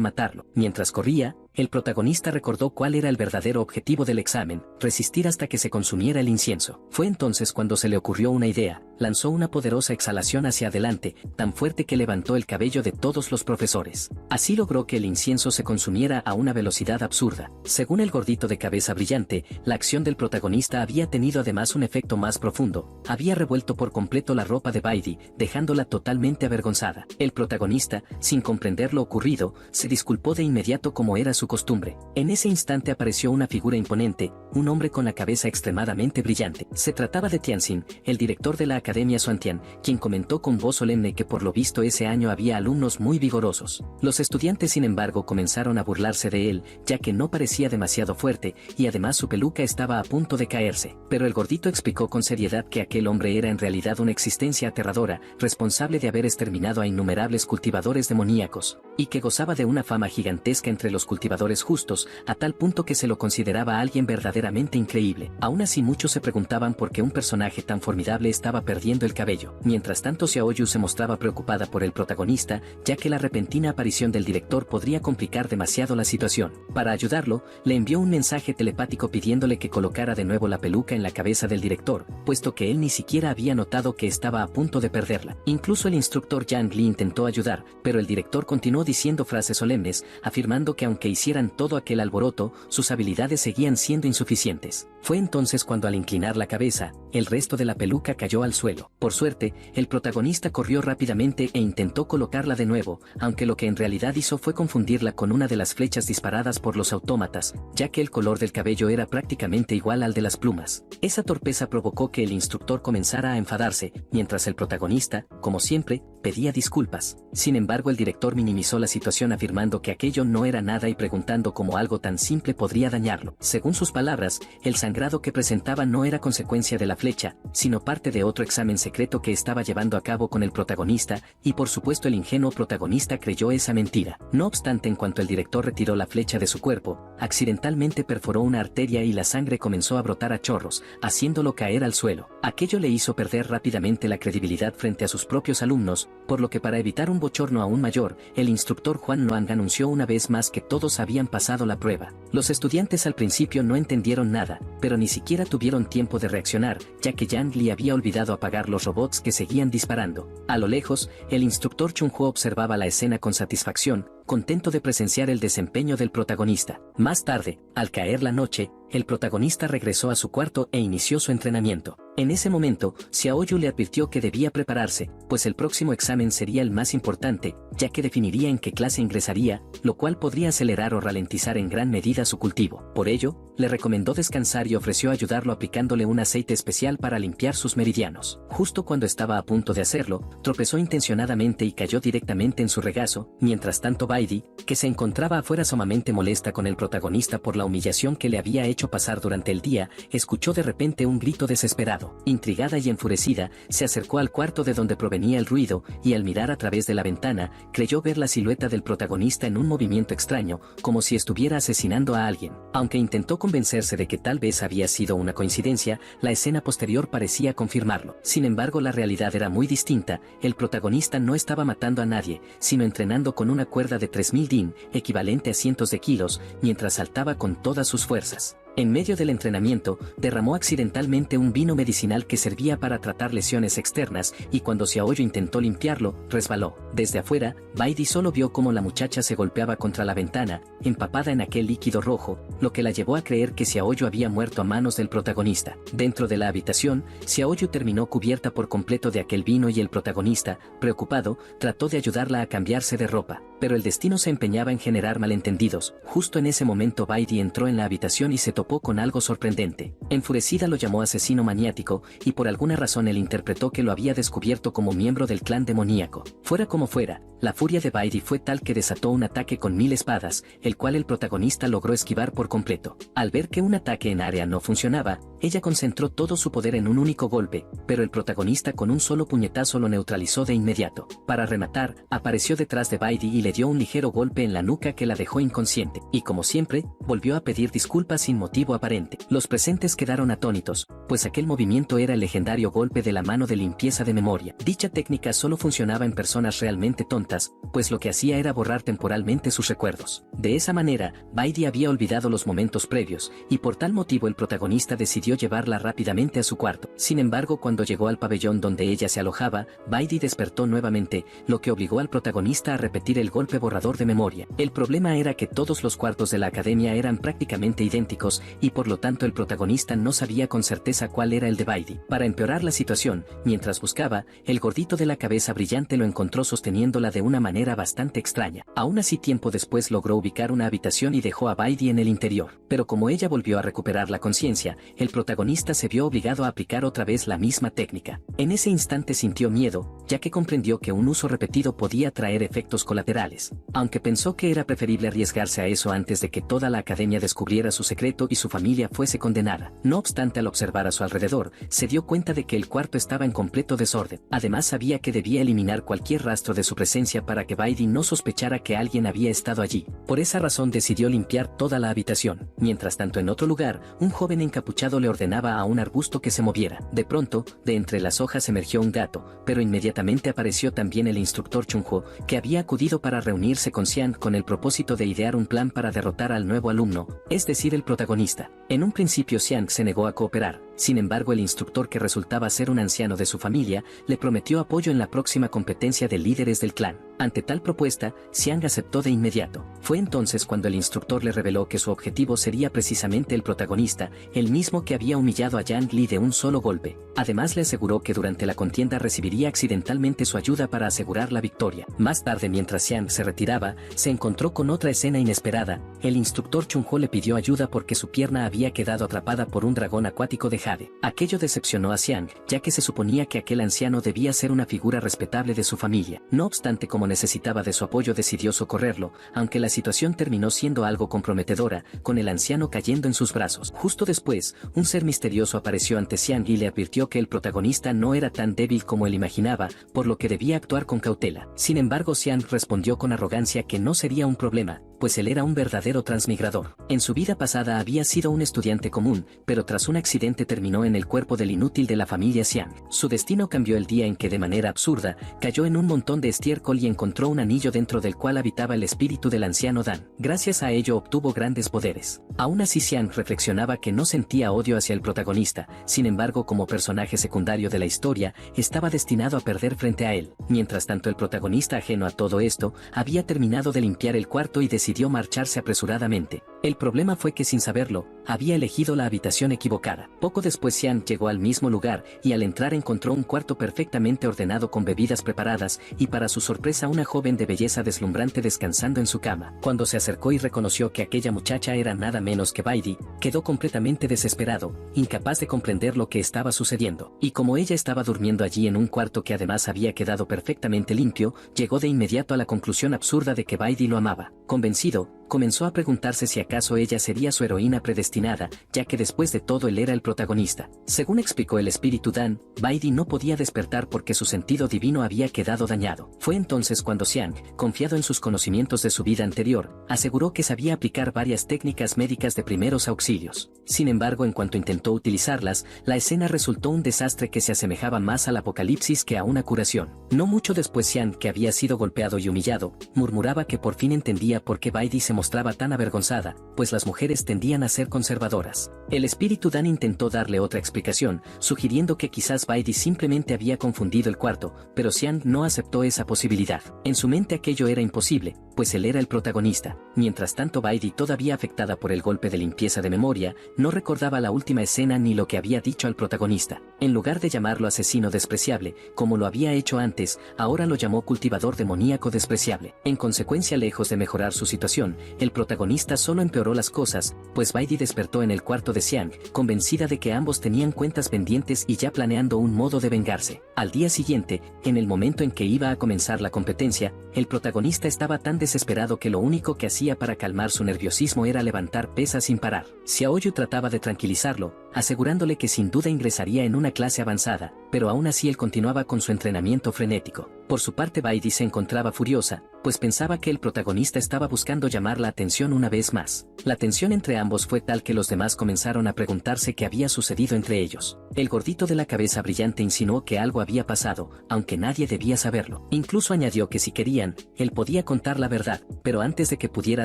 Speaker 1: matarlo. Mientras corría, el protagonista recordó cuál era el verdadero objetivo del examen: resistir hasta que se consumiera el incienso. Fue entonces cuando se le ocurrió una idea: lanzó una poderosa exhalación hacia adelante, tan fuerte que levantó el cabello de todos los profesores. Así logró que el incienso se consumiera a una velocidad absurda. Según el gordito de cabeza brillante, la acción del protagonista había tenido además un efecto más profundo. Había revuelto por completo la ropa de Baidi, dejándola totalmente avergonzada. El protagonista, sin comprender lo ocurrido, se disculpó de inmediato como era su costumbre. En ese instante apareció una figura imponente, un hombre con la cabeza extremadamente brillante. Se trataba de Tianxin, el director de la Academia Xuantian, quien comentó con voz solemne que por lo visto ese año había alumnos muy vigorosos. Los estudiantes, sin embargo, comenzaron a burlarse de él, ya que no parecía demasiado fuerte, y además su peluca estaba a punto de caerse. Pero el gordito explicó con seriedad que aquel hombre era en realidad una existencia aterradora, responsable de haber exterminado a innumerables cultivadores demoníacos, y que gozaba de una fama gigantesca entre los cultivadores justos, a tal punto que se lo consideraba alguien verdaderamente increíble. Aún así, muchos se preguntaban por qué un personaje tan formidable estaba perdiendo el cabello. Mientras tanto, Xiaoyu se mostraba preocupada por el protagonista, ya que la repentina aparición del director podría complicar demasiado la situación. Para ayudarlo, le envió un mensaje telepático pidiéndole que colocara de nuevo la peluca en la cabeza del director, puesto que él ni siquiera había notado que estaba a punto de perderla. Incluso el instructor Yang Li intentó ayudar, pero el director continuó diciendo frases solemnes, afirmando que aunque hicieran todo aquel alboroto, sus habilidades seguían siendo insuficientes. Fue entonces cuando, al inclinar la cabeza, el resto de la peluca cayó al suelo. Por suerte, el protagonista corrió rápidamente e intentó colocarla de nuevo, aunque lo que en realidad hizo fue confundirla con una de las flechas disparadas por los autómatas, ya que el color del cabello era prácticamente igual al de las plumas. Esa torpeza provocó que el instructor comenzara a enfadarse, mientras el protagonista, como siempre, pedía disculpas. Sin embargo, el director minimizó la situación afirmando que aquello no era nada y preguntando cómo algo tan simple podría dañarlo. Según sus palabras, el sangrado que presentaba no era consecuencia de la flecha, sino parte de otro examen secreto que estaba llevando a cabo con el protagonista, y por supuesto el ingenuo protagonista creyó esa mentira. No obstante, en cuanto el director retiró la flecha de su cuerpo, accidentalmente perforó una arteria y la sangre comenzó a brotar a chorros, haciéndolo caer al suelo. Aquello le hizo perder rápidamente la credibilidad frente a sus propios alumnos, por lo que, para evitar un bochorno aún mayor, el instructor Juan Luang anunció una vez más que todos habían pasado la prueba. Los estudiantes al principio no entendieron nada, pero ni siquiera tuvieron tiempo de reaccionar, ya que Yang Li había olvidado apagar los robots que seguían disparando. A lo lejos, el instructor Chun Huo observaba la escena con satisfacción, contento de presenciar el desempeño del protagonista. Más tarde, al caer la noche, el protagonista regresó a su cuarto e inició su entrenamiento. En ese momento, Xiaoyu le advirtió que debía prepararse, pues el próximo examen sería el más importante, ya que definiría en qué clase ingresaría, lo cual podría acelerar o ralentizar en gran medida su cultivo. Por ello, le recomendó descansar y ofreció ayudarlo aplicándole un aceite especial para limpiar sus meridianos. Justo cuando estaba a punto de hacerlo, tropezó intencionadamente y cayó directamente en su regazo. Mientras tanto, Baidi, que se encontraba afuera sumamente molesta con el protagonista por la humillación que le había hecho pasar durante el día, escuchó de repente un grito desesperado. Intrigada y enfurecida, se acercó al cuarto de donde provenía el ruido, y al mirar a través de la ventana, creyó ver la silueta del protagonista en un movimiento extraño, como si estuviera asesinando a alguien. Aunque intentó convencerse de que tal vez había sido una coincidencia, la escena posterior parecía confirmarlo. Sin embargo, la realidad era muy distinta. El protagonista no estaba matando a nadie, sino entrenando con una cuerda de 3000 din, equivalente a cientos de kilos, mientras saltaba con todas sus fuerzas. En medio del entrenamiento, derramó accidentalmente un vino medicinal que servía para tratar lesiones externas y cuando Xiaoyu intentó limpiarlo, resbaló. Desde afuera, Baidi solo vio cómo la muchacha se golpeaba contra la ventana, empapada en aquel líquido rojo, lo que la llevó a creer que Xiaoyu había muerto a manos del protagonista. Dentro de la habitación, Xiaoyu terminó cubierta por completo de aquel vino y el protagonista, preocupado, trató de ayudarla a cambiarse de ropa, pero el destino se empeñaba en generar malentendidos. Justo en ese momento Baidi entró en la habitación y se topó con algo sorprendente. Enfurecida lo llamó asesino maniático, y por alguna razón él interpretó que lo había descubierto como miembro del clan demoníaco. Fuera como fuera, la furia de Baidi fue tal que desató un ataque con 1000 espadas, el cual el protagonista logró esquivar por completo. Al ver que un ataque en área no funcionaba, ella concentró todo su poder en un único golpe, pero el protagonista con un solo puñetazo lo neutralizó de inmediato. Para rematar, apareció detrás de Baidi y le dio un ligero golpe en la nuca que la dejó inconsciente, y como siempre, volvió a pedir disculpas sin motivo aparente. Los presentes quedaron atónitos, pues aquel movimiento era el legendario golpe de la mano de limpieza de memoria. Dicha técnica solo funcionaba en personas realmente tontas, pues lo que hacía era borrar temporalmente sus recuerdos. De esa manera, Baidi había olvidado los momentos previos, y por tal motivo el protagonista decidió llevarla rápidamente a su cuarto. Sin embargo, cuando llegó al pabellón donde ella se alojaba, Baidi despertó nuevamente, lo que obligó al protagonista a repetir el golpe borrador de memoria. El problema era que todos los cuartos de la academia eran prácticamente idénticos, y por lo tanto el protagonista no sabía con certeza cuál era el de Baidi. Para empeorar la situación, mientras buscaba, el gordito de la cabeza brillante lo encontró sosteniéndola de una manera bastante extraña. Aún así, tiempo después logró ubicar una habitación y dejó a Baidi en el interior. Pero como ella volvió a recuperar la conciencia, el protagonista se vio obligado a aplicar otra vez la misma técnica. En ese instante sintió miedo, ya que comprendió que un uso repetido podía traer efectos colaterales. Aunque pensó que era preferible arriesgarse a eso antes de que toda la academia descubriera su secreto y su familia fuese condenada. No obstante, al observar a su alrededor, se dio cuenta de que el cuarto estaba en completo desorden. Además, sabía que debía eliminar cualquier rastro de su presencia para que Baidi no sospechara que alguien había estado allí. Por esa razón decidió limpiar toda la habitación. Mientras tanto, en otro lugar, un joven encapuchado le ordenaba a un arbusto que se moviera. De pronto, de entre las hojas emergió un gato, pero inmediatamente apareció también el instructor Chunho, que había acudido para reunirse con Xian con el propósito de idear un plan para derrotar al nuevo alumno, es decir, el protagonista. En un principio Xian se negó a cooperar. Sin embargo, el instructor, que resultaba ser un anciano de su familia, le prometió apoyo en la próxima competencia de líderes del clan. Ante tal propuesta, Xiang aceptó de inmediato. Fue entonces cuando el instructor le reveló que su objetivo sería precisamente el protagonista, el mismo que había humillado a Yang Li de un solo golpe. Además, le aseguró que durante la contienda recibiría accidentalmente su ayuda para asegurar la victoria. Más tarde, mientras Xiang se retiraba, se encontró con otra escena inesperada. El instructor Chunho le pidió ayuda porque su pierna había quedado atrapada por un dragón acuático de jade. Aquello decepcionó a Xiang, ya que se suponía que aquel anciano debía ser una figura respetable de su familia. No obstante, como necesitaba de su apoyo, decidió socorrerlo, aunque la situación terminó siendo algo comprometedora, con el anciano cayendo en sus brazos. Justo después, un ser misterioso apareció ante Xiang y le advirtió que el protagonista no era tan débil como él imaginaba, por lo que debía actuar con cautela. Sin embargo, Xiang respondió con arrogancia que no sería un problema, pues él era un verdadero transmigrador. En su vida pasada había sido un estudiante común, pero tras un accidente terminó en el cuerpo del inútil de la familia Xiang. Su destino cambió el día en que, de manera absurda, cayó en un montón de estiércol y encontró un anillo dentro del cual habitaba el espíritu del anciano Dan. Gracias a ello obtuvo grandes poderes. Aún así, Xiang reflexionaba que no sentía odio hacia el protagonista. Sin embargo, como personaje secundario de la historia, estaba destinado a perder frente a él. Mientras tanto, el protagonista, ajeno a todo esto, había terminado de limpiar el cuarto y decidió marcharse apresuradamente. El problema fue que, sin saberlo, había elegido la habitación equivocada. Poco después, Xiang llegó al mismo lugar y al entrar encontró un cuarto perfectamente ordenado con bebidas preparadas y, para su sorpresa, una joven de belleza deslumbrante descansando en su cama. Cuando se acercó y reconoció que aquella muchacha era nada menos que Baidi, quedó completamente desesperado, incapaz de comprender lo que estaba sucediendo. Y como ella estaba durmiendo allí en un cuarto que además había quedado perfectamente limpio, llegó de inmediato a la conclusión absurda de que Baidi lo amaba. Convencido, comenzó a preguntarse si acaso ella sería su heroína predestinada, ya que después de todo él era el protagonista. Según explicó el espíritu Dan, Baidi no podía despertar porque su sentido divino había quedado dañado. Fue entonces cuando Xiang, confiado en sus conocimientos de su vida anterior, aseguró que sabía aplicar varias técnicas médicas de primeros auxilios. Sin embargo, en cuanto intentó utilizarlas, la escena resultó un desastre que se asemejaba más al apocalipsis que a una curación. No mucho después, Xiang, que había sido golpeado y humillado, murmuraba que por fin entendía por qué Baidi se mostraba tan avergonzada, pues las mujeres tendían a ser conservadoras. El espíritu Dan intentó darle otra explicación, sugiriendo que quizás Baidi simplemente había confundido el cuarto, pero Xiang no aceptó esa posibilidad. En su mente aquello era imposible, pues él era el protagonista. Mientras tanto Baidi, todavía afectada por el golpe de limpieza de memoria, no recordaba la última escena ni lo que había dicho al protagonista. En lugar de llamarlo asesino despreciable, como lo había hecho antes, ahora lo llamó cultivador demoníaco despreciable. En consecuencia, lejos de mejorar su situación, el protagonista solo empeoró las cosas, pues Baidi despertó en el cuarto de Xiang, convencida de que ambos tenían cuentas pendientes y ya planeando un modo de vengarse. Al día siguiente, en el momento en que iba a comenzar la competencia, el protagonista estaba tan desesperado que lo único que hacía para calmar su nerviosismo era levantar pesas sin parar. Xiaoyu trataba de tranquilizarlo, asegurándole que sin duda ingresaría en una clase avanzada, pero aún así él continuaba con su entrenamiento frenético. Por su parte Baidi se encontraba furiosa, pues pensaba que el protagonista estaba buscando llamar la atención una vez más. La tensión entre ambos fue tal que los demás comenzaron a preguntarse qué había sucedido entre ellos. El gordito de la cabeza brillante insinuó que algo había pasado, aunque nadie debía saberlo. Incluso añadió que si querían, él podía contar la verdad, pero antes de que pudiera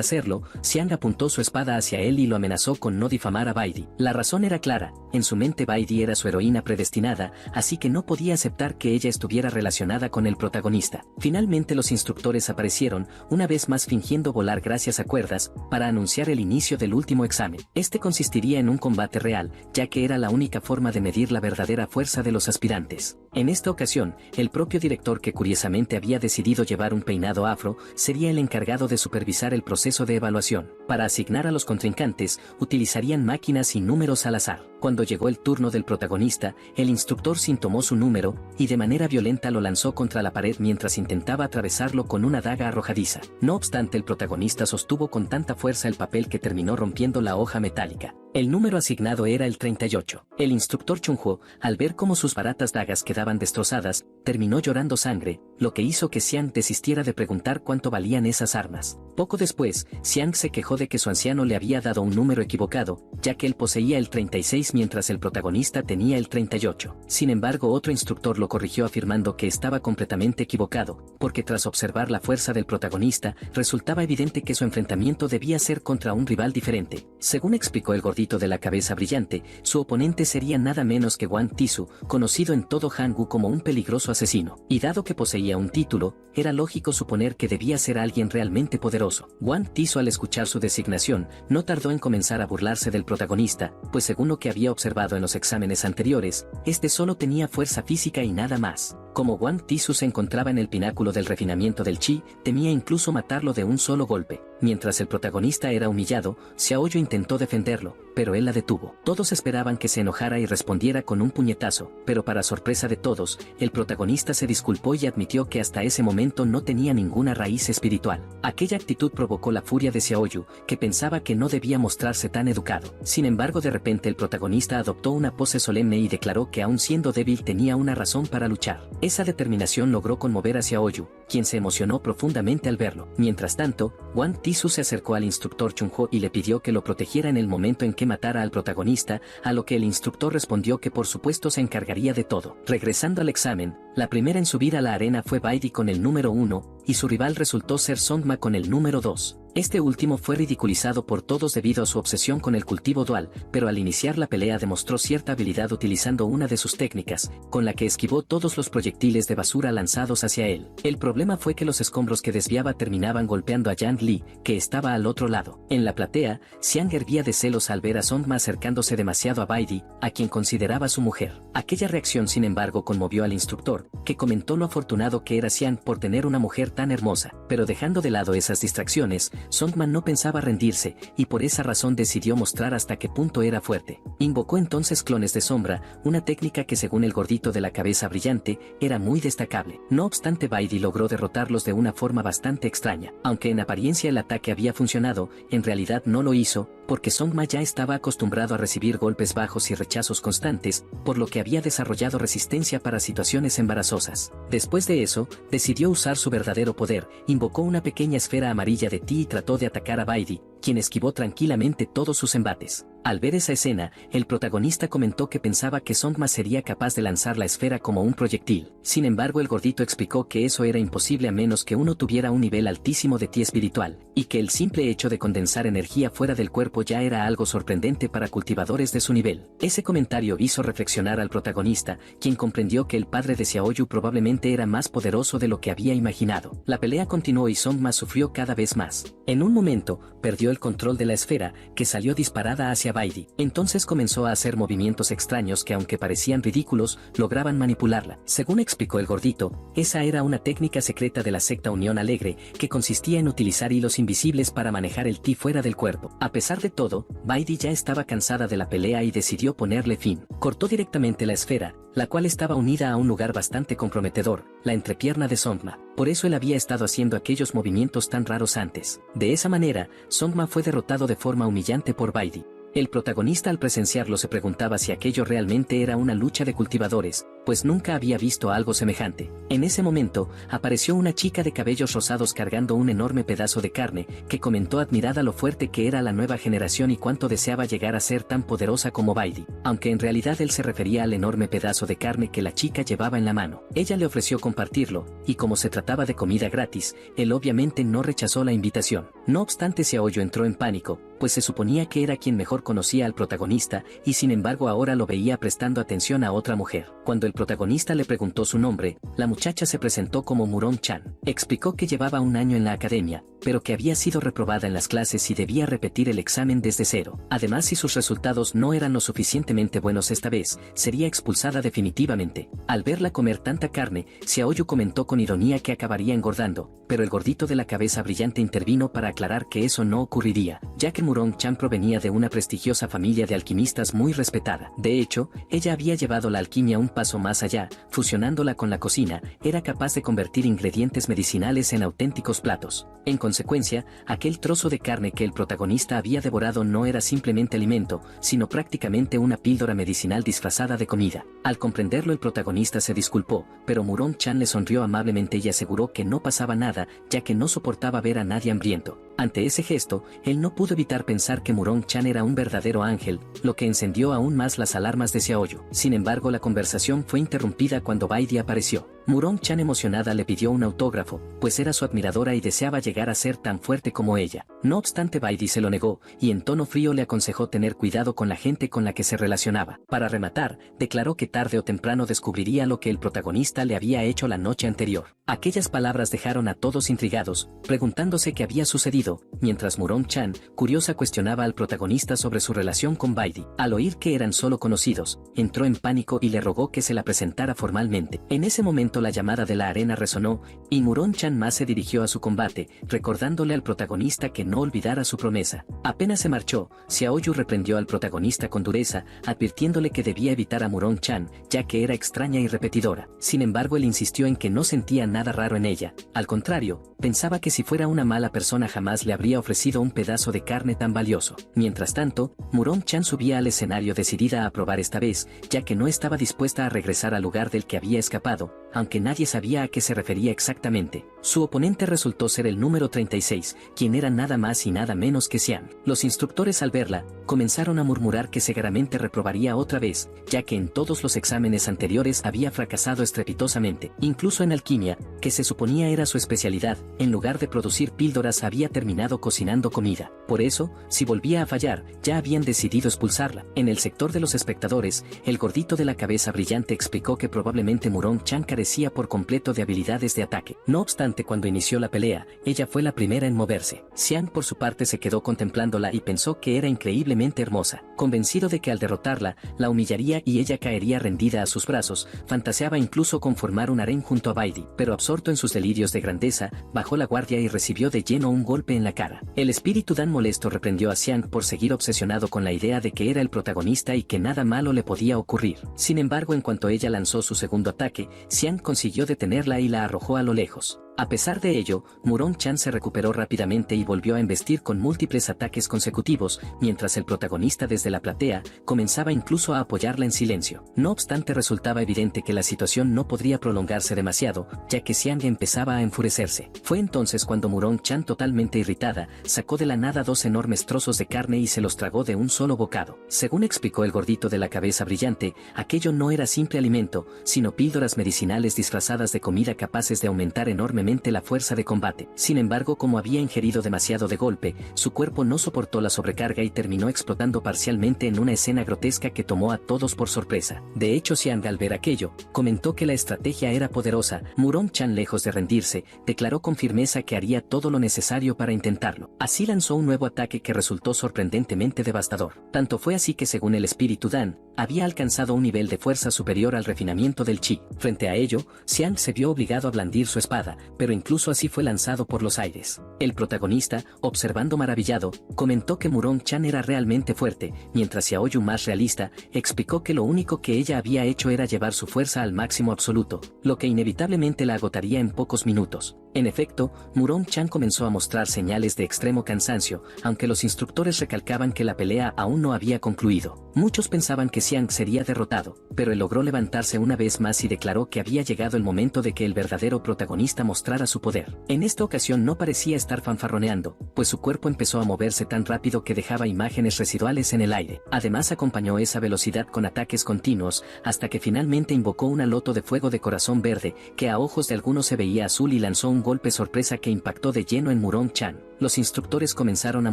Speaker 1: hacerlo, Xiang apuntó su espada hacia él y lo amenazó con no difamar a Baidi. La razón era clara, en su mente Baidi era su heroína predestinada, así que no podía aceptar que ella estuviera relacionada con el protagonista. Finalmente los instructores aparecieron, una vez más fingiendo volar gracias a cuerdas, para anunciar el inicio del último examen. Este consistiría en un combate real, ya que era la única forma de medir la verdadera fuerza de los aspirantes. En esta ocasión, el propio director, que curiosamente había decidido llevar un peinado afro, sería el encargado de supervisar el proceso de evaluación. Para asignar a los contrincantes, utilizarían máquinas y números al azar. Cuando llegó el turno del protagonista, el instructor Xin tomó su número, y de manera violenta lo lanzó contra la pared mientras intentaba atravesarlo con una daga arrojadiza. No obstante, el protagonista sostuvo con tanta fuerza el papel que terminó rompiendo la hoja metálica. El número asignado era el 38. El instructor Chunhuo, al ver cómo sus baratas dagas quedaban destrozadas, terminó llorando sangre, lo que hizo que Xiang desistiera de preguntar cuánto valían esas armas. Poco después, Xiang se quejó de que su anciano le había dado un número equivocado, ya que él poseía el 36 mientras el protagonista tenía el 38. Sin embargo, otro instructor lo corrigió afirmando que estaba completamente equivocado, porque tras observar la fuerza del protagonista, resultaba evidente que su enfrentamiento debía ser contra un rival diferente. Según explicó el gordito de la cabeza brillante, su oponente sería nada menos que Wang Tisu, conocido en todo Hangu como un peligroso asesino. Y dado que poseía un título, era lógico suponer que debía ser alguien realmente poderoso. Wang Tisu, al escuchar su designación, no tardó en comenzar a burlarse del protagonista, pues según lo que había observado en los exámenes anteriores, este solo tenía fuerza física y nada más. Como Wang Tisu se encontraba en el pináculo del refinamiento del chi, temía incluso matarlo de un solo golpe. Mientras el protagonista era humillado, Xiaoyu intentó defenderlo, pero él la detuvo. Todos esperaban que se enojara y respondiera con un puñetazo, pero para sorpresa de todos, el protagonista se disculpó y admitió que hasta ese momento no tenía ninguna raíz espiritual. Aquella actitud provocó la furia de Xiaoyu, que pensaba que no debía mostrarse tan educado. Sin embargo, de repente el protagonista adoptó una pose solemne y declaró que aun siendo débil tenía una razón para luchar. Esa determinación logró conmover a Xiaoyu, quien se emocionó profundamente al verlo. Mientras tanto, Wang Tisu se acercó al instructor Chunhuo y le pidió que lo protegiera en el momento en que matara al protagonista, a lo que el instructor respondió que por supuesto se encargaría de todo. Regresando al examen, la primera en subir a la arena fue Baidi con el número 1, y su rival resultó ser Songma con el número 2. Este último fue ridiculizado por todos debido a su obsesión con el cultivo dual, pero al iniciar la pelea demostró cierta habilidad utilizando una de sus técnicas, con la que esquivó todos los proyectiles de basura lanzados hacia él. El problema fue que los escombros que desviaba terminaban golpeando a Yang Li, que estaba al otro lado. En la platea, Xiang hervía de celos al ver a Songma acercándose demasiado a Baidi, a quien consideraba su mujer. Aquella reacción, sin embargo, conmovió al instructor, que comentó lo afortunado que era Xiang por tener una mujer tan hermosa, pero dejando de lado esas distracciones, Songma no pensaba rendirse, y por esa razón decidió mostrar hasta qué punto era fuerte. Invocó entonces clones de sombra, una técnica que según el gordito de la cabeza brillante, era muy destacable. No obstante, Baidi logró derrotarlos de una forma bastante extraña. Aunque en apariencia el ataque había funcionado, en realidad no lo hizo, porque Songma ya estaba acostumbrado a recibir golpes bajos y rechazos constantes, por lo que había desarrollado resistencia para situaciones embarazosas. Después de eso, decidió usar su verdadero poder, invocó una pequeña esfera amarilla de ti y trató de atacar a Baidi, quien esquivó tranquilamente todos sus embates. Al ver esa escena, el protagonista comentó que pensaba que Song-ma sería capaz de lanzar la esfera como un proyectil. Sin embargo, el gordito explicó que eso era imposible a menos que uno tuviera un nivel altísimo de ti espiritual, y que el simple hecho de condensar energía fuera del cuerpo ya era algo sorprendente para cultivadores de su nivel. Ese comentario hizo reflexionar al protagonista, quien comprendió que el padre de Xiaoyu probablemente era más poderoso de lo que había imaginado. La pelea continuó y Song-ma sufrió cada vez más. En un momento, perdió el control de la esfera, que salió disparada hacia Baidi. Entonces comenzó a hacer movimientos extraños que, aunque parecían ridículos, lograban manipularla. Según explicó el gordito, esa era una técnica secreta de la secta Unión Alegre, que consistía en utilizar hilos invisibles para manejar el ti fuera del cuerpo. A pesar de todo, Baidi ya estaba cansada de la pelea y decidió ponerle fin. Cortó directamente la esfera, la cual estaba unida a un lugar bastante comprometedor, la entrepierna de Song-ma. Por eso él había estado haciendo aquellos movimientos tan raros antes. De esa manera, Song-ma fue derrotado de forma humillante por Baidi. El protagonista al presenciarlo se preguntaba si aquello realmente era una lucha de cultivadores, pues nunca había visto algo semejante. En ese momento, apareció una chica de cabellos rosados cargando un enorme pedazo de carne, que comentó admirada lo fuerte que era la nueva generación y cuánto deseaba llegar a ser tan poderosa como Baidi, aunque en realidad él se refería al enorme pedazo de carne que la chica llevaba en la mano. Ella le ofreció compartirlo, y como se trataba de comida gratis, él obviamente no rechazó la invitación. No obstante, Xiaoyu entró en pánico, pues se suponía que era quien mejor conocía al protagonista, y sin embargo ahora lo veía prestando atención a otra mujer. Cuando el protagonista le preguntó su nombre, la muchacha se presentó como Murong-chan. Explicó que llevaba un año en la academia, pero que había sido reprobada en las clases y debía repetir el examen desde cero. Además, si sus resultados no eran lo suficientemente buenos esta vez, sería expulsada definitivamente. Al verla comer tanta carne, Xiaoyu comentó con ironía que acabaría engordando, pero el gordito de la cabeza brillante intervino para aclarar que eso no ocurriría, ya que Murong-chan provenía de una prestigiosa familia de alquimistas muy respetada. De hecho, ella había llevado la alquimia un paso más allá, fusionándola con la cocina, era capaz de convertir ingredientes medicinales en auténticos platos. En consecuencia, aquel trozo de carne que el protagonista había devorado no era simplemente alimento, sino prácticamente una píldora medicinal disfrazada de comida. Al comprenderlo, el protagonista se disculpó, pero Murong-chan le sonrió amablemente y aseguró que no pasaba nada, ya que no soportaba ver a nadie hambriento. Ante ese gesto, él no pudo evitar pensar que Murong-chan era un verdadero ángel, lo que encendió aún más las alarmas de Xiaoyu. Sin embargo, la conversación fue interrumpida cuando Baidi apareció. Murong-chan emocionada le pidió un autógrafo, pues era su admiradora y deseaba llegar a ser tan fuerte como ella. No obstante, Baidi se lo negó, y en tono frío le aconsejó tener cuidado con la gente con la que se relacionaba. Para rematar, declaró que tarde o temprano descubriría lo que el protagonista le había hecho la noche anterior. Aquellas palabras dejaron a todos intrigados, preguntándose qué había sucedido, mientras Murong-chan, curiosa, cuestionaba al protagonista sobre su relación con Baidi. Al oír que eran solo conocidos, entró en pánico y le rogó que se la presentara formalmente. En ese momento la llamada de la arena resonó, y Murong-chan más se dirigió a su combate, recordándole al protagonista que no olvidara su promesa. Apenas se marchó, Xiaoyu reprendió al protagonista con dureza, advirtiéndole que debía evitar a Murong-chan, ya que era extraña y repetidora. Sin embargo, él insistió en que no sentía nada raro en ella. Al contrario, pensaba que si fuera una mala persona jamás le habría ofrecido un pedazo de carne tan valioso. Mientras tanto, Murong-chan subía al escenario decidida a probar esta vez, ya que no estaba dispuesta a regresar al lugar del que había escapado, aunque nadie sabía a qué se refería exactamente. Su oponente resultó ser el número 36, quien era nada más y nada menos que Xian. Los instructores, al verla, comenzaron a murmurar que seguramente reprobaría otra vez, ya que en todos los exámenes anteriores había fracasado estrepitosamente. Incluso en alquimia, que se suponía era su especialidad, en lugar de producir píldoras había terminado cocinando comida. Por eso, si volvía a fallar, ya habían decidido expulsarla. En el sector de los espectadores, el gordito de la cabeza brillante explicó que probablemente Murong-chan carecía por completo de habilidades de ataque. No obstante, cuando inició la pelea, ella fue la primera en moverse. Xian por su parte se quedó contemplándola y pensó que era increíblemente hermosa. Convencido de que al derrotarla, la humillaría y ella caería rendida a sus brazos, fantaseaba incluso con formar un harén junto a Baidi, pero absorto en sus delirios de grandeza, bajó la guardia y recibió de lleno un golpe en la cara. El espíritu Dan molesto reprendió a Xian por seguir obsesionado con la idea de que era el protagonista y que nada malo le podía ocurrir. Sin embargo, en cuanto ella lanzó su segundo ataque, Xian consiguió detenerla y la arrojó a lo lejos. A pesar de ello, Murong-chan se recuperó rápidamente y volvió a embestir con múltiples ataques consecutivos, mientras el protagonista desde la platea comenzaba incluso a apoyarla en silencio. No obstante, resultaba evidente que la situación no podría prolongarse demasiado, ya que Xiang empezaba a enfurecerse. Fue entonces cuando Murong-chan, totalmente irritada, sacó de la nada 2 enormes trozos de carne y se los tragó de un solo bocado. Según explicó el gordito de la cabeza brillante, aquello no era simple alimento, sino píldoras medicinales disfrazadas de comida capaces de aumentar enormemente la fuerza de combate. Sin embargo, como había ingerido demasiado de golpe, su cuerpo no soportó la sobrecarga y terminó explotando parcialmente en una escena grotesca que tomó a todos por sorpresa. De hecho, Xiang, al ver aquello, comentó que la estrategia era poderosa. Murong-chan, lejos de rendirse, declaró con firmeza que haría todo lo necesario para intentarlo. Así lanzó un nuevo ataque que resultó sorprendentemente devastador. Tanto fue así que, según el espíritu Dan, había alcanzado un nivel de fuerza superior al refinamiento del chi. Frente a ello, Xiang se vio obligado a blandir su espada, pero incluso así fue lanzado por los aires. El protagonista, observando maravillado, comentó que Murong-chan era realmente fuerte, mientras Xiaoyu, más realista, explicó que lo único que ella había hecho era llevar su fuerza al máximo absoluto, lo que inevitablemente la agotaría en pocos minutos. En efecto, Murong-chan comenzó a mostrar señales de extremo cansancio, aunque los instructores recalcaban que la pelea aún no había concluido. Muchos pensaban que Xiang sería derrotado, pero él logró levantarse una vez más y declaró que había llegado el momento de que el verdadero protagonista mostrara su poder. En esta ocasión no parecía estar fanfarroneando, pues su cuerpo empezó a moverse tan rápido que dejaba imágenes residuales en el aire. Además, acompañó esa velocidad con ataques continuos, hasta que finalmente invocó una loto de fuego de corazón verde, que a ojos de algunos se veía azul, y lanzó un golpe sorpresa que impactó de lleno en Murong-chan. Los instructores comenzaron a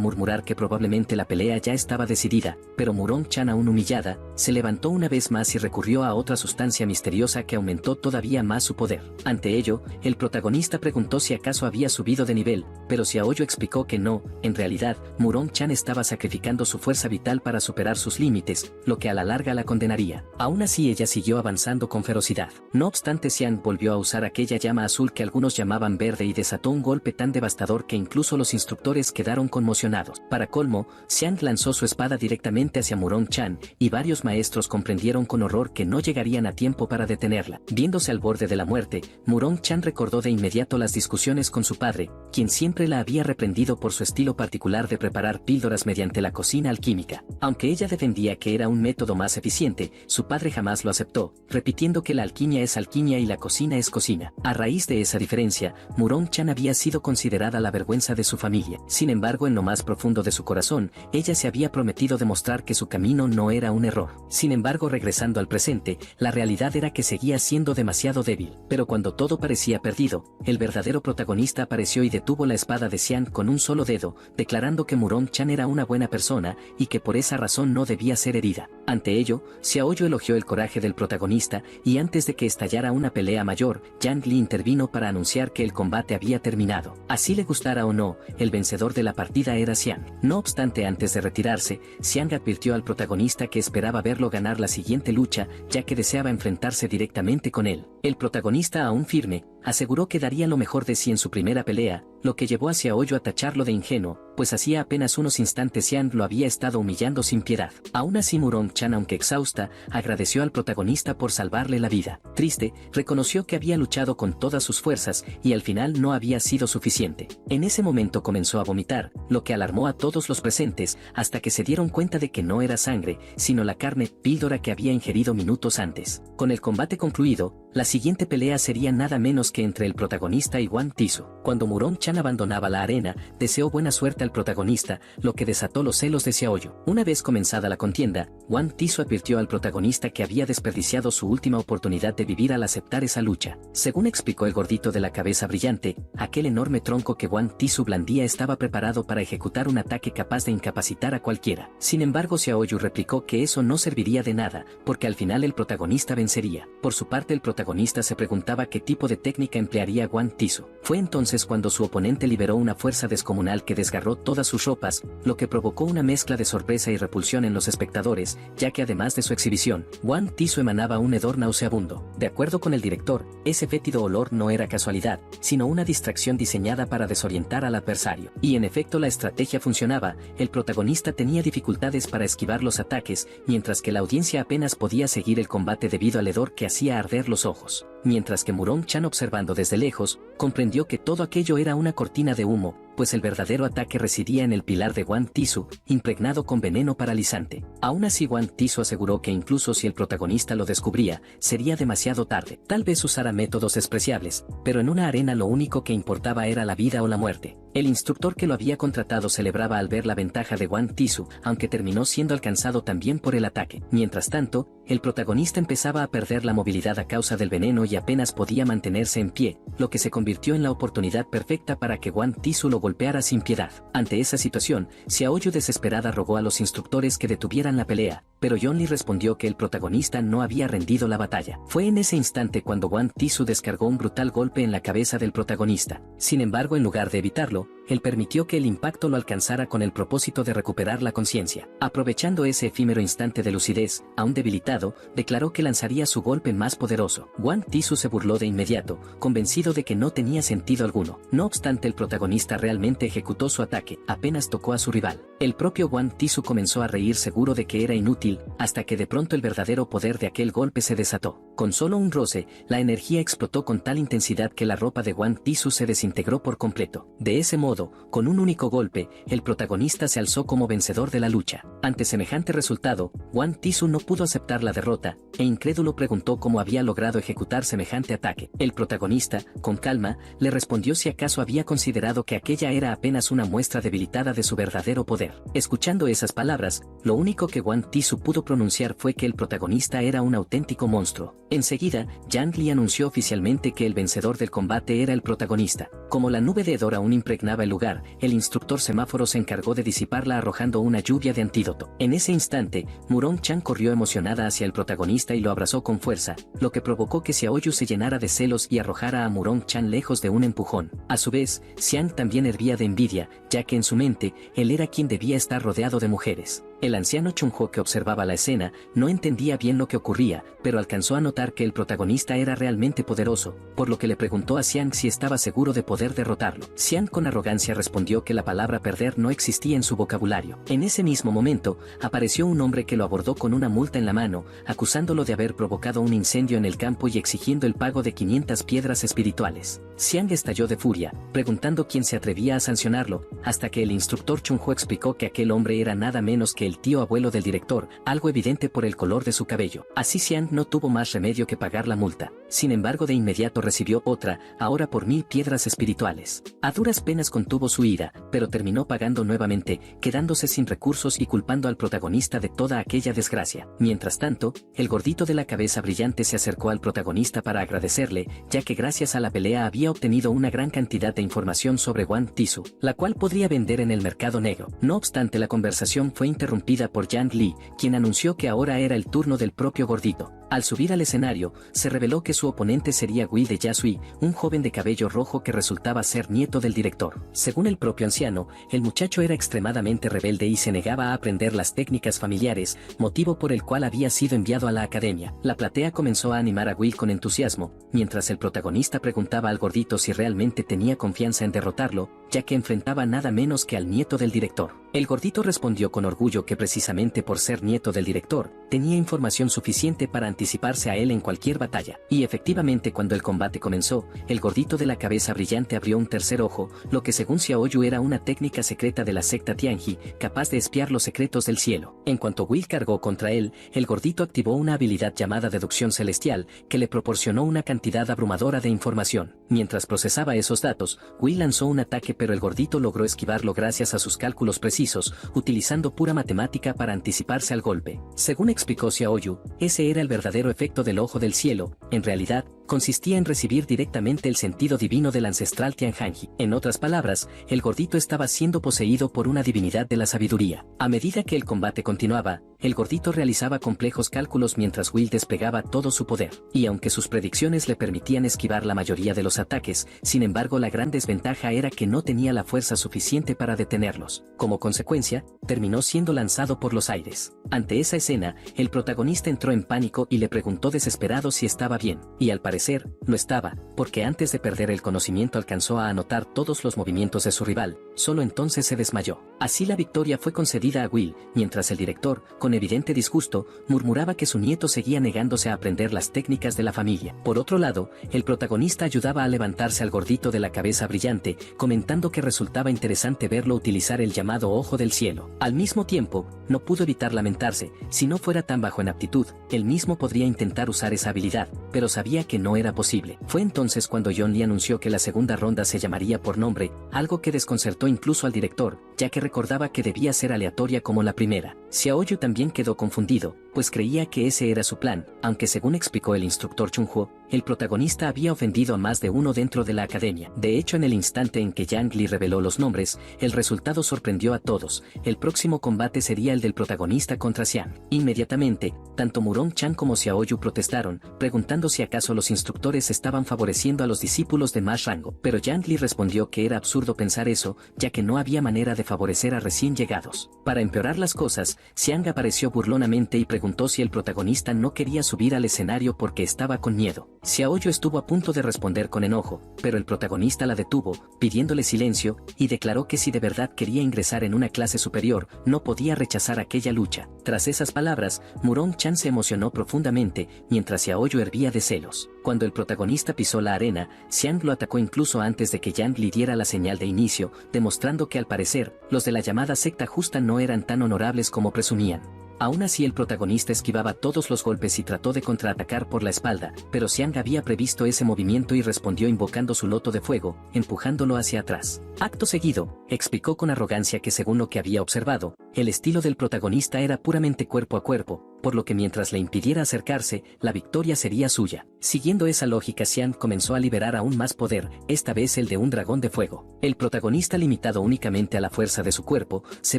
Speaker 1: murmurar que probablemente la pelea ya estaba decidida, pero Murong-chan, aún humillada, se levantó una vez más y recurrió a otra sustancia misteriosa que aumentó todavía más su poder. Ante ello, el protagonista preguntó si acaso había subido de nivel, pero Xiaoyu explicó que no. En realidad, Murong-chan estaba sacrificando su fuerza vital para superar sus límites, lo que a la larga la condenaría. Aún así, ella siguió avanzando con ferocidad. No obstante, Xiang volvió a usar aquella llama azul que algunos llamaban verde y desató un golpe tan devastador que incluso los instructores quedaron conmocionados. Para colmo, Xiang lanzó su espada directamente hacia Murong-chan, y varios maestros comprendieron con horror que no llegarían a tiempo para detenerla. Viéndose al borde de la muerte, Murong-chan recordó de inmediato las discusiones con su padre, quien siempre la había reprendido por su estilo particular de preparar píldoras mediante la cocina alquímica. Aunque ella defendía que era un método más eficiente, su padre jamás lo aceptó, repitiendo que la alquimia es alquimia y la cocina es cocina. A raíz de esa diferencia, Murong-chan había sido considerada la vergüenza de su familia. Sin embargo, en lo más profundo de su corazón, ella se había prometido demostrar que su camino no era un error. Sin embargo, regresando al presente, la realidad era que seguía siendo demasiado débil. Pero cuando todo parecía perdido, el verdadero protagonista apareció y detuvo la espada de Xiang con un solo dedo, declarando que Murong-chan era una buena persona y que por esa razón no debía ser herida. Ante ello, Xiaoyu elogió el coraje del protagonista, y antes de que estallara una pelea mayor, Yang Li intervino para anunciar que el combate había terminado. Así le gustara o no, el vencedor de la partida era Xiang. No obstante, antes de retirarse, Xiang advirtió al protagonista que esperaba verlo ganar la siguiente lucha, ya que deseaba enfrentarse directamente con él. El protagonista, aún firme, aseguró que daría lo mejor de sí en su primera pelea, lo que llevó a Xiaoyu a tacharlo de ingenuo, pues hacía apenas unos instantes Xiang lo había estado humillando sin piedad. Aún así, Murong-chan, aunque exhausta, agradeció al protagonista por salvarle la vida. Triste, reconoció que había luchado con todas sus fuerzas y al final no había sido suficiente. En ese momento comenzó a vomitar, lo que alarmó a todos los presentes, hasta que se dieron cuenta de que no era sangre, sino la carne píldora que había ingerido minutos antes. Con el combate concluido, la siguiente pelea sería nada menos que entre el protagonista y Wang Tisu. Cuando Murong-chan abandonaba la arena, deseó buena suerte al protagonista, lo que desató los celos de Xiaoyu. Una vez comenzada la contienda, Wang Tisu advirtió al protagonista que había desperdiciado su última oportunidad de vivir al aceptar esa lucha. Según explicó el gordito de la cabeza brillante, aquel enorme tronco que Wang Tisu blandía estaba preparado para ejecutar un ataque capaz de incapacitar a cualquiera. Sin embargo, Xiaoyu replicó que eso no serviría de nada, porque al final el protagonista vencería. Por su parte, el protagonista se preguntaba qué tipo de técnica emplearía Wang Tisu. Fue entonces cuando su oponente liberó una fuerza descomunal que desgarró todas sus ropas, lo que provocó una mezcla de sorpresa y repulsión en los espectadores, ya que además de su exhibición, Wang Tisu emanaba un hedor nauseabundo. De acuerdo con el director, ese fétido olor no era casualidad, sino una distracción diseñada para desorientar al adversario. Y en efecto, la estrategia funcionaba. El protagonista tenía dificultades para esquivar los ataques, mientras que la audiencia apenas podía seguir el combate debido al hedor que hacía arder los ojos. Mientras que Murong-chan, observando desde lejos, comprendió que todo aquello era una cortina de humo, pues el verdadero ataque residía en el pilar de Wang Tisu, impregnado con veneno paralizante. Aún así Wang Tisu aseguró que incluso si el protagonista lo descubría, sería demasiado tarde. Tal vez usara métodos despreciables, pero en una arena lo único que importaba era la vida o la muerte. El instructor que lo había contratado celebraba al ver la ventaja de Wang Tisu, aunque terminó siendo alcanzado también por el ataque. Mientras tanto, el protagonista empezaba a perder la movilidad a causa del veneno y apenas podía mantenerse en pie, lo que se convirtió en la oportunidad perfecta para que Wang Tisu lo golpeara sin piedad. Ante esa situación, Xiaoyu desesperada rogó a los instructores que detuvieran la pelea, pero John Lee respondió que el protagonista no había rendido la batalla. Fue en ese instante cuando Wang Tisu descargó un brutal golpe en la cabeza del protagonista. Sin embargo, en lugar de evitarlo, él permitió que el impacto lo alcanzara con el propósito de recuperar la conciencia. Aprovechando ese efímero instante de lucidez, aún debilitado, declaró que lanzaría su golpe más poderoso. Wang Tisu se burló de inmediato, convencido de que no tenía sentido alguno. No obstante, el protagonista realmente ejecutó su ataque, apenas tocó a su rival. El propio Wang Tisu comenzó a reír seguro de que era inútil, hasta que de pronto el verdadero poder de aquel golpe se desató. Con solo un roce, la energía explotó con tal intensidad que la ropa de Wang Tisu se desintegró por completo. De ese modo, con un único golpe, el protagonista se alzó como vencedor de la lucha. Ante semejante resultado, Wang Tisu no pudo aceptar la derrota, e incrédulo preguntó cómo había logrado ejecutar semejante ataque. El protagonista, con calma, le respondió si acaso había considerado que aquella era apenas una muestra debilitada de su verdadero poder. Escuchando esas palabras, lo único que Wang Tisu pudo pronunciar fue que el protagonista era un auténtico monstruo. Enseguida, Yang Li anunció oficialmente que el vencedor del combate era el protagonista. Como la nube de hedor aún impregnaba el lugar, el instructor semáforo se encargó de disiparla arrojando una lluvia de antídoto. En ese instante, Murong Chan corrió emocionada hacia el protagonista y lo abrazó con fuerza, lo que provocó que Xiaoyu se llenara de celos y arrojara a Murong Chan lejos de un empujón. A su vez, Xiang también hervía de envidia, ya que en su mente, él era quien debía estar rodeado de mujeres. El anciano Chunho, que observaba la escena, no entendía bien lo que ocurría, pero alcanzó a notar que el protagonista era realmente poderoso, por lo que le preguntó a Xiang si estaba seguro de poder derrotarlo. Xiang con arrogancia respondió que la palabra perder no existía en su vocabulario. En ese mismo momento, apareció un hombre que lo abordó con una multa en la mano, acusándolo de haber provocado un incendio en el campo y exigiendo el pago de 500 piedras espirituales. Xiang estalló de furia, preguntando quién se atrevía a sancionarlo, hasta que el instructor Chunho explicó que aquel hombre era nada menos que el tío abuelo del director, algo evidente por el color de su cabello. Así Xiang no tuvo más remedio que pagar la multa. Sin embargo, de inmediato recibió otra, ahora por 1000 piedras espirituales. A duras penas contuvo su ira, pero terminó pagando nuevamente, quedándose sin recursos y culpando al protagonista de toda aquella desgracia. Mientras tanto, el gordito de la cabeza brillante se acercó al protagonista para agradecerle, ya que gracias a la pelea había obtenido una gran cantidad de información sobre Wang Tisu, la cual podría vender en el mercado negro. No obstante, la conversación fue interrumpida por Yang Li, quien anunció que ahora era el turno del propio gordito. Al subir al escenario, se reveló que su oponente sería Gui de Yasui, un joven de cabello rojo que resultaba ser nieto del director. Según el propio anciano, el muchacho era extremadamente rebelde y se negaba a aprender las técnicas familiares, motivo por el cual había sido enviado a la academia. La platea comenzó a animar a Gui con entusiasmo, mientras el protagonista preguntaba al gordito si realmente tenía confianza en derrotarlo, ya que enfrentaba nada menos que al nieto del director. El gordito respondió con orgullo que precisamente por ser nieto del director, tenía información suficiente para anticiparse a él en cualquier batalla. Y efectivamente, cuando el combate comenzó, el gordito de la cabeza brillante abrió un tercer ojo, lo que según Xiaoyu era una técnica secreta de la secta Tianji, capaz de espiar los secretos del cielo. En cuanto Will cargó contra él, el gordito activó una habilidad llamada deducción celestial, que le proporcionó una cantidad abrumadora de información. Mientras procesaba esos datos, Will lanzó un ataque, pero el gordito logró esquivarlo gracias a sus cálculos precisos, utilizando pura matemática para anticiparse al golpe. Según explicó Xiaoyu, ese era el verdadero efecto del ojo del cielo. En realidad, consistía en recibir directamente el sentido divino del ancestral Tianhanji. En otras palabras, el gordito estaba siendo poseído por una divinidad de la sabiduría. A medida que el combate continuaba, el gordito realizaba complejos cálculos mientras Will desplegaba todo su poder. Y aunque sus predicciones le permitían esquivar la mayoría de los ataques, sin embargo la gran desventaja era que no tenía la fuerza suficiente para detenerlos. Como consecuencia, terminó siendo lanzado por los aires. Ante esa escena, el protagonista entró en pánico y le preguntó desesperado si estaba bien, y al parecer, lo estaba, porque antes de perder el conocimiento alcanzó a anotar todos los movimientos de su rival, solo entonces se desmayó. Así la victoria fue concedida a Will, mientras el director, con evidente disgusto, murmuraba que su nieto seguía negándose a aprender las técnicas de la familia. Por otro lado, el protagonista ayudaba a levantarse al gordito de la cabeza brillante, comentando que resultaba interesante verlo utilizar el llamado ojo del cielo. Al mismo tiempo, no pudo evitar lamentarse: si no fuera tan bajo en aptitud, él mismo podría intentar usar esa habilidad, pero sabía que no era posible. Fue entonces cuando John Lee anunció que la segunda ronda se llamaría por nombre, algo que desconcertó incluso al director, ya que recordaba que debía ser aleatoria como la primera. Xiaoyu también quedó confundido, pues creía que ese era su plan, aunque según explicó el instructor Chunhuo, el protagonista había ofendido a más de uno dentro de la academia. De hecho, en el instante en que Yang Li reveló los nombres, el resultado sorprendió a todos: el próximo combate sería el del protagonista contra Xiang. Inmediatamente, tanto Murong Chan como Xiaoyu protestaron, preguntando si acaso los instructores estaban favoreciendo a los discípulos de más rango, pero Yang Li respondió que era absurdo pensar eso, ya que no había manera de favorecer a recién llegados. Para empeorar las cosas, Xiang apareció burlonamente y preguntó si el protagonista no quería subir al escenario porque estaba con miedo. Xiaoyu estuvo a punto de responder con enojo, pero el protagonista la detuvo, pidiéndole silencio, y declaró que si de verdad quería ingresar en una clase superior, no podía rechazar aquella lucha. Tras esas palabras, Murong Chan se emocionó profundamente, mientras Xiaoyu hervía de celos. Cuando el protagonista pisó la arena, Xiang lo atacó incluso antes de que Yang Li diera la señal de inicio, demostrando que al parecer, los de la llamada secta justa no eran tan honorables como presumían. Aún así, el protagonista esquivaba todos los golpes y trató de contraatacar por la espalda, pero Xiang había previsto ese movimiento y respondió invocando su loto de fuego, empujándolo hacia atrás. Acto seguido, explicó con arrogancia que según lo que había observado, el estilo del protagonista era puramente cuerpo a cuerpo, por lo que mientras le impidiera acercarse, la victoria sería suya. Siguiendo esa lógica, Xiang comenzó a liberar aún más poder, esta vez el de un dragón de fuego. El protagonista, limitado únicamente a la fuerza de su cuerpo, se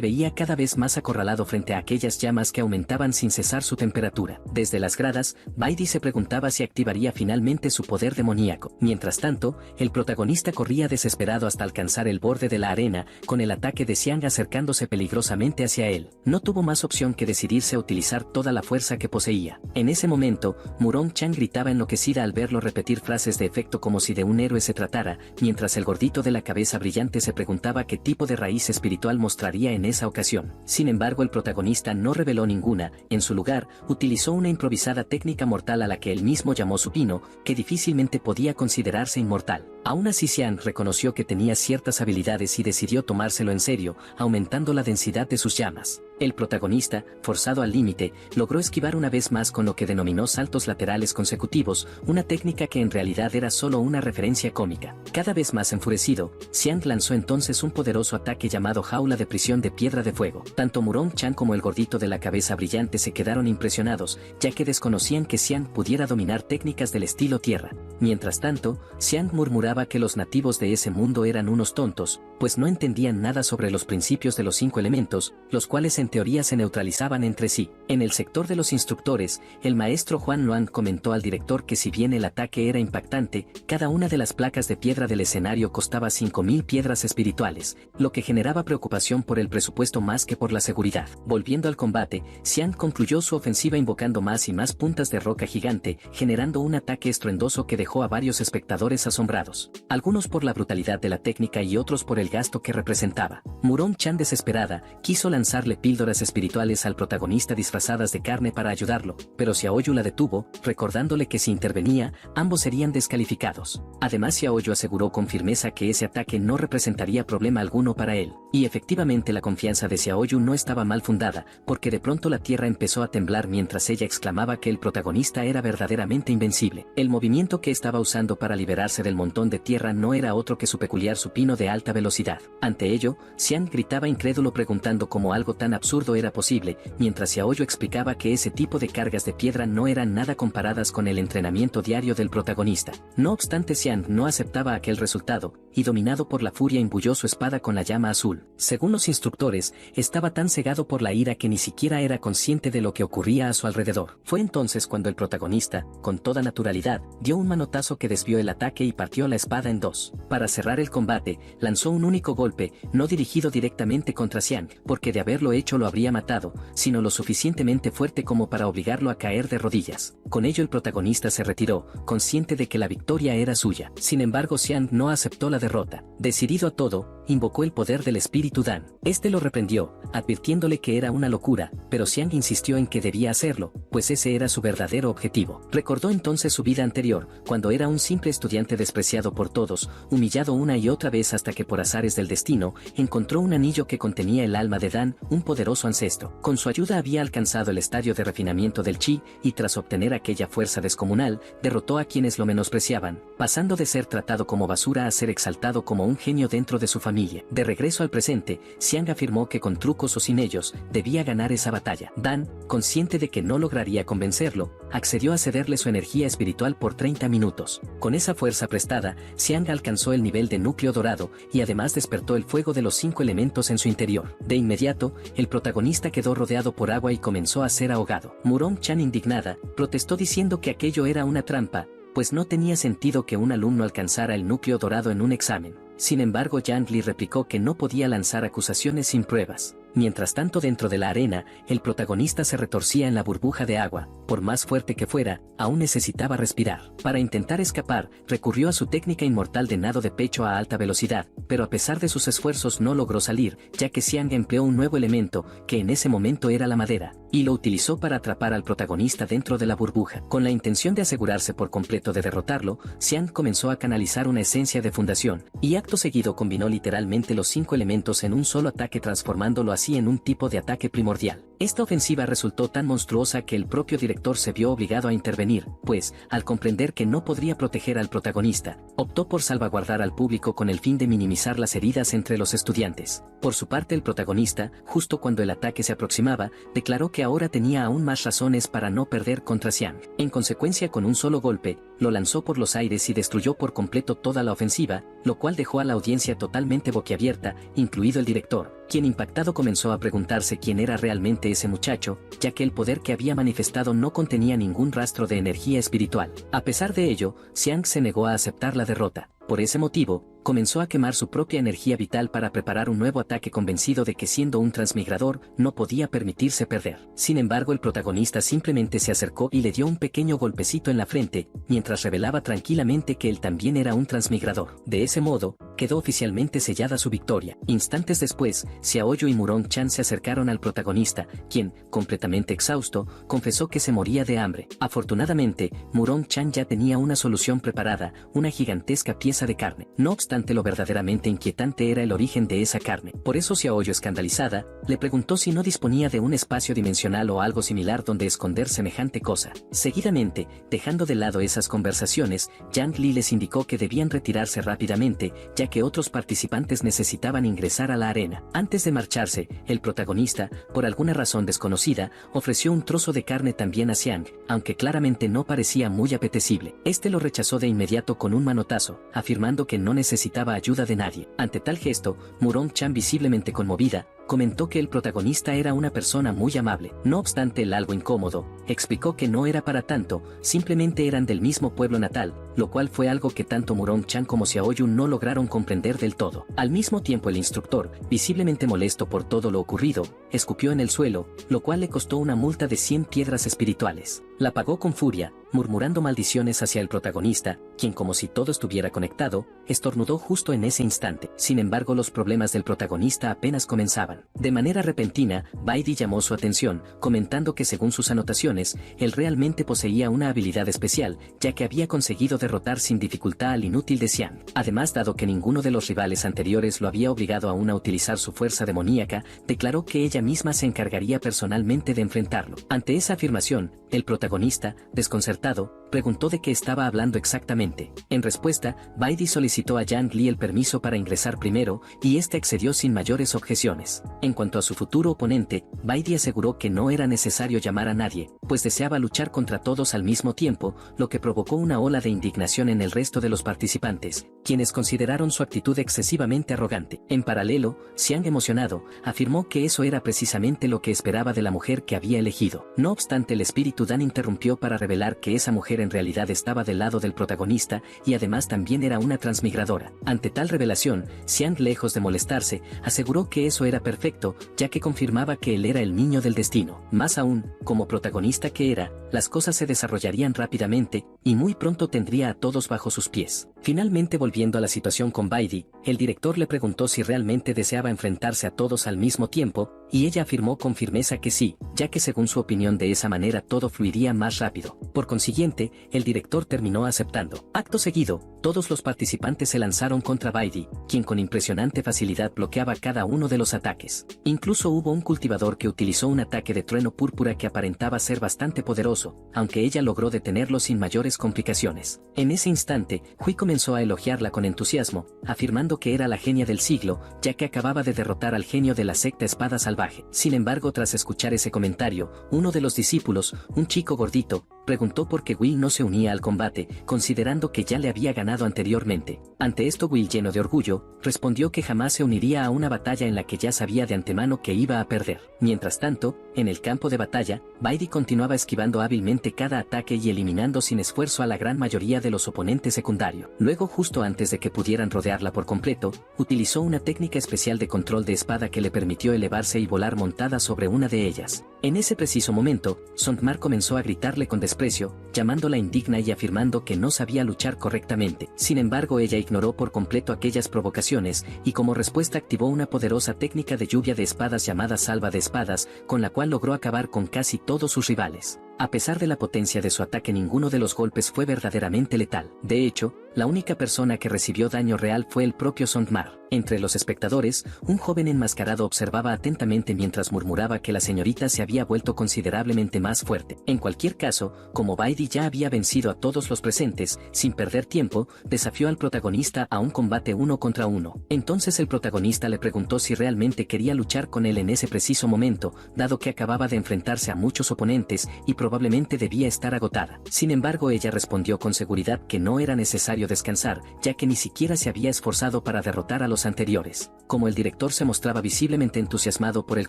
Speaker 1: veía cada vez más acorralado frente a aquellas llamas que aumentaban sin cesar su temperatura. Desde las gradas, Baidi se preguntaba si activaría finalmente su poder demoníaco. Mientras tanto, el protagonista corría desesperado hasta alcanzar el borde de la arena, con el ataque de Xiang acercándose peligrosamente hacia él. No tuvo más opción que decidirse a utilizar toda la fuerza que poseía. En ese momento, Murong Chan gritaba enloquecida al verlo repetir frases de efecto como si de un héroe se tratara, mientras el gordito de la cabeza brillante se preguntaba qué tipo de raíz espiritual mostraría en esa ocasión. Sin embargo, el protagonista no reveló ninguna. En su lugar, utilizó una improvisada técnica mortal a la que él mismo llamó supino, que difícilmente podía considerarse inmortal. Aún así, Xiang reconoció que tenía ciertas habilidades y decidió tomárselo en serio, aumentando la densidad de sus llamas. El protagonista, forzado al límite, logró esquivar una vez más con lo que denominó saltos laterales consecutivos, una técnica que en realidad era solo una referencia cómica. Cada vez más enfurecido, Xiang lanzó entonces un poderoso ataque llamado jaula de prisión de piedra de fuego. Tanto Murong Chan como el gordito de la cabeza brillante se quedaron impresionados, ya que desconocían que Xiang pudiera dominar técnicas del estilo tierra. Mientras tanto, Xiang murmuraba que los nativos de ese mundo eran unos tontos, pues no entendían nada sobre los principios de los 5 elementos, los cuales en teoría se neutralizaban entre sí. En el sector de los instructores, el maestro Juan Luan comentó al director que si bien el ataque era impactante, cada una de las placas de piedra del escenario costaba 5.000 piedras espirituales, lo que generaba preocupación por el presupuesto más que por la seguridad. Volviendo al combate, Xiang concluyó su ofensiva invocando más y más puntas de roca gigante, generando un ataque estruendoso que dejó a varios espectadores asombrados, algunos por la brutalidad de la técnica y otros por el gasto que representaba. Murong Chan, desesperada, quiso lanzarle píldoras espirituales al protagonista disfrazadas de carne para ayudarlo, pero Xiaoyu la detuvo, recordándole que si intervenía, ambos serían descalificados. Además, Xiaoyu aseguró con firmeza que ese ataque no representaría problema alguno para él, y efectivamente la confianza de Xiaoyu no estaba mal fundada, porque de pronto la tierra empezó a temblar mientras ella exclamaba que el protagonista era verdaderamente invencible. El movimiento que estaba usando para liberarse del montón de tierra no era otro que su peculiar supino de alta velocidad. Ante ello, Xiang gritaba incrédulo preguntando cómo algo tan absurdo era posible, mientras Xiaoyu explicaba que ese tipo de cargas de piedra no eran nada comparadas con el entrenamiento diario del protagonista. No obstante, Xiang no aceptaba aquel resultado, y dominado por la furia imbuyó su espada con la llama azul. Según los instructores, estaba tan cegado por la ira que ni siquiera era consciente de lo que ocurría a su alrededor. Fue entonces cuando el protagonista, con toda naturalidad, dio un manotazo que desvió el ataque y partió la espada en dos. Para cerrar el combate, lanzó un único golpe, no dirigido directamente contra Xiang, porque de haberlo hecho lo habría matado, sino lo suficientemente fuerte como para obligarlo a caer de rodillas. Con ello el protagonista se retiró, consciente de que la victoria era suya. Sin embargo, Xiang no aceptó la derrota. Decidido a todo, invocó el poder del espíritu Dan. Este lo reprendió, advirtiéndole que era una locura, pero Xiang insistió en que debía hacerlo, pues ese era su verdadero objetivo. Recordó entonces su vida anterior, cuando era un simple estudiante despreciado por todos, humillado una y otra vez hasta que por azares del destino, encontró un anillo que contenía el alma de Dan, un poderoso ancestro. Con su ayuda había alcanzado el estadio de refinamiento del chi, y tras obtener aquella fuerza descomunal, derrotó a quienes lo menospreciaban, pasando de ser tratado como basura a ser exaltado como un genio dentro de su familia. De regreso al presente, Xiang afirmó que con trucos o sin ellos, debía ganar esa batalla. Dan, consciente de que no lograría convencerlo, accedió a cederle su energía espiritual por 30 minutos. Con esa fuerza prestada, Xiang alcanzó el nivel de núcleo dorado, y además despertó el fuego de los 5 elementos en su interior. De inmediato, el protagonista quedó rodeado por agua y comenzó a ser ahogado. Murong Chan, indignada, protestó diciendo que aquello era una trampa, pues no tenía sentido que un alumno alcanzara el núcleo dorado en un examen. Sin embargo, Yang Li replicó que no podía lanzar acusaciones sin pruebas. Mientras tanto, dentro de la arena, el protagonista se retorcía en la burbuja de agua. Por más fuerte que fuera, aún necesitaba respirar. Para intentar escapar, recurrió a su técnica inmortal de nado de pecho a alta velocidad, pero a pesar de sus esfuerzos no logró salir, ya que Xiang empleó un nuevo elemento, que en ese momento era la madera, y lo utilizó para atrapar al protagonista dentro de la burbuja. Con la intención de asegurarse por completo de derrotarlo, Xiang comenzó a canalizar una esencia de fundación, y acto seguido combinó literalmente los 5 elementos en un solo ataque, transformándolo así en un tipo de ataque primordial. Esta ofensiva resultó tan monstruosa que el propio director se vio obligado a intervenir, pues, al comprender que no podría proteger al protagonista, optó por salvaguardar al público con el fin de minimizar las heridas entre los estudiantes. Por su parte, el protagonista, justo cuando el ataque se aproximaba, declaró que ahora tenía aún más razones para no perder contra Xiang. En consecuencia, con un solo golpe, lo lanzó por los aires y destruyó por completo toda la ofensiva, lo cual dejó a la audiencia totalmente boquiabierta, incluido el director, quien impactado comenzó a preguntarse quién era realmente ese muchacho, ya que el poder que había manifestado no contenía ningún rastro de energía espiritual. A pesar de ello, Xiang se negó a aceptar la derrota. Por ese motivo, comenzó a quemar su propia energía vital para preparar un nuevo ataque, convencido de que siendo un transmigrador, no podía permitirse perder. Sin embargo, el protagonista simplemente se acercó y le dio un pequeño golpecito en la frente, mientras revelaba tranquilamente que él también era un transmigrador. De ese modo, quedó oficialmente sellada su victoria. Instantes después, Xiaoyu y Murong Chan se acercaron al protagonista, quien, completamente exhausto, confesó que se moría de hambre. Afortunadamente, Murong Chan ya tenía una solución preparada, una gigantesca pieza de carne. No obstante, lo verdaderamente inquietante era el origen de esa carne. Por eso Xiaoyu, escandalizada, le preguntó si no disponía de un espacio dimensional o algo similar donde esconder semejante cosa. Seguidamente, dejando de lado esas conversaciones, Yang Li les indicó que debían retirarse rápidamente, ya que otros participantes necesitaban ingresar a la arena. Antes de marcharse, el protagonista, por alguna razón desconocida, ofreció un trozo de carne también a Xiang, aunque claramente no parecía muy apetecible. Este lo rechazó de inmediato con un manotazo, afirmando que no necesitaba ayuda de nadie. Ante tal gesto, Murong Chan, visiblemente conmovida, comentó que el protagonista era una persona muy amable. No obstante, el algo incómodo, explicó que no era para tanto, simplemente eran del mismo pueblo natal, lo cual fue algo que tanto Murong Chan como Xiaoyu no lograron comprender del todo. Al mismo tiempo, el instructor, visiblemente molesto por todo lo ocurrido, escupió en el suelo, lo cual le costó una multa de 100 piedras espirituales. La pagó con furia, murmurando maldiciones hacia el protagonista, quien, como si todo estuviera conectado, estornudó justo en ese instante. Sin embargo, los problemas del protagonista apenas comenzaban. De manera repentina, Baidi llamó su atención, comentando que según sus anotaciones, él realmente poseía una habilidad especial, ya que había conseguido derrotar sin dificultad al inútil de Xiang. Además, dado que ninguno de los rivales anteriores lo había obligado aún a utilizar su fuerza demoníaca, declaró que ella misma se encargaría personalmente de enfrentarlo. Ante esa afirmación, el protagonista, desconcertado, preguntó de qué estaba hablando exactamente. En respuesta, Baidi solicitó a Yang Li el permiso para ingresar primero, y este accedió sin mayores objeciones. En cuanto a su futuro oponente, Baidi aseguró que no era necesario llamar a nadie, pues deseaba luchar contra todos al mismo tiempo, lo que provocó una ola de indignación en el resto de los participantes, quienes consideraron su actitud excesivamente arrogante. En paralelo, Xiang, emocionado, afirmó que eso era precisamente lo que esperaba de la mujer que había elegido. No obstante, el espíritu Tudan interrumpió para revelar que esa mujer en realidad estaba del lado del protagonista y además también era una transmigradora. Ante tal revelación, Xiang, lejos de molestarse, aseguró que eso era perfecto, ya que confirmaba que él era el niño del destino. Más aún, como protagonista que era, las cosas se desarrollarían rápidamente, y muy pronto tendría a todos bajo sus pies. Finalmente, volviendo a la situación con Baidi, el director le preguntó si realmente deseaba enfrentarse a todos al mismo tiempo, y ella afirmó con firmeza que sí, ya que según su opinión de esa manera todo fluiría más rápido. Por consiguiente, el director terminó aceptando. Acto seguido, todos los participantes se lanzaron contra Baidi, quien con impresionante facilidad bloqueaba cada uno de los ataques. Incluso hubo un cultivador que utilizó un ataque de trueno púrpura que aparentaba ser bastante poderoso, aunque ella logró detenerlo sin mayores complicaciones. En ese instante, Hui comenzó a elogiarla con entusiasmo, afirmando que era la genia del siglo, ya que acababa de derrotar al genio de la secta Espada Salvaje. Sin embargo, tras escuchar ese comentario, uno de los discípulos, un chico gordito, preguntó por qué Will no se unía al combate, considerando que ya le había ganado anteriormente. Ante esto, Will, lleno de orgullo, respondió que jamás se uniría a una batalla en la que ya sabía de antemano que iba a perder. Mientras tanto, en el campo de batalla, Baidi continuaba esquivando hábilmente cada ataque y eliminando sin esfuerzo a la gran mayoría de los oponentes secundarios. Luego, justo antes de que pudieran rodearla por completo, utilizó una técnica especial de control de espada que le permitió elevarse y volar montada sobre una de ellas. En ese preciso momento, Sondmar comenzó a gritarle con desprecio, llamándola indigna y afirmando que no sabía luchar correctamente. Sin embargo, ella ignoró por completo aquellas provocaciones, y como respuesta activó una poderosa técnica de lluvia de espadas llamada salva de espadas, con la cual logró acabar con casi todos sus rivales. A pesar de la potencia de su ataque, ninguno de los golpes fue verdaderamente letal. De hecho, la única persona que recibió daño real fue el propio Sondmar. Entre los espectadores, un joven enmascarado observaba atentamente mientras murmuraba que la señorita se había vuelto considerablemente más fuerte. En cualquier caso, como Baidi ya había vencido a todos los presentes, sin perder tiempo, desafió al protagonista a un combate 1 contra 1. Entonces el protagonista le preguntó si realmente quería luchar con él en ese preciso momento, dado que acababa de enfrentarse a muchos oponentes y probablemente debía estar agotada. Sin embargo, ella respondió con seguridad que no era necesario descansar, ya que ni siquiera se había esforzado para derrotar a los anteriores. Como el director se mostraba visiblemente entusiasmado por el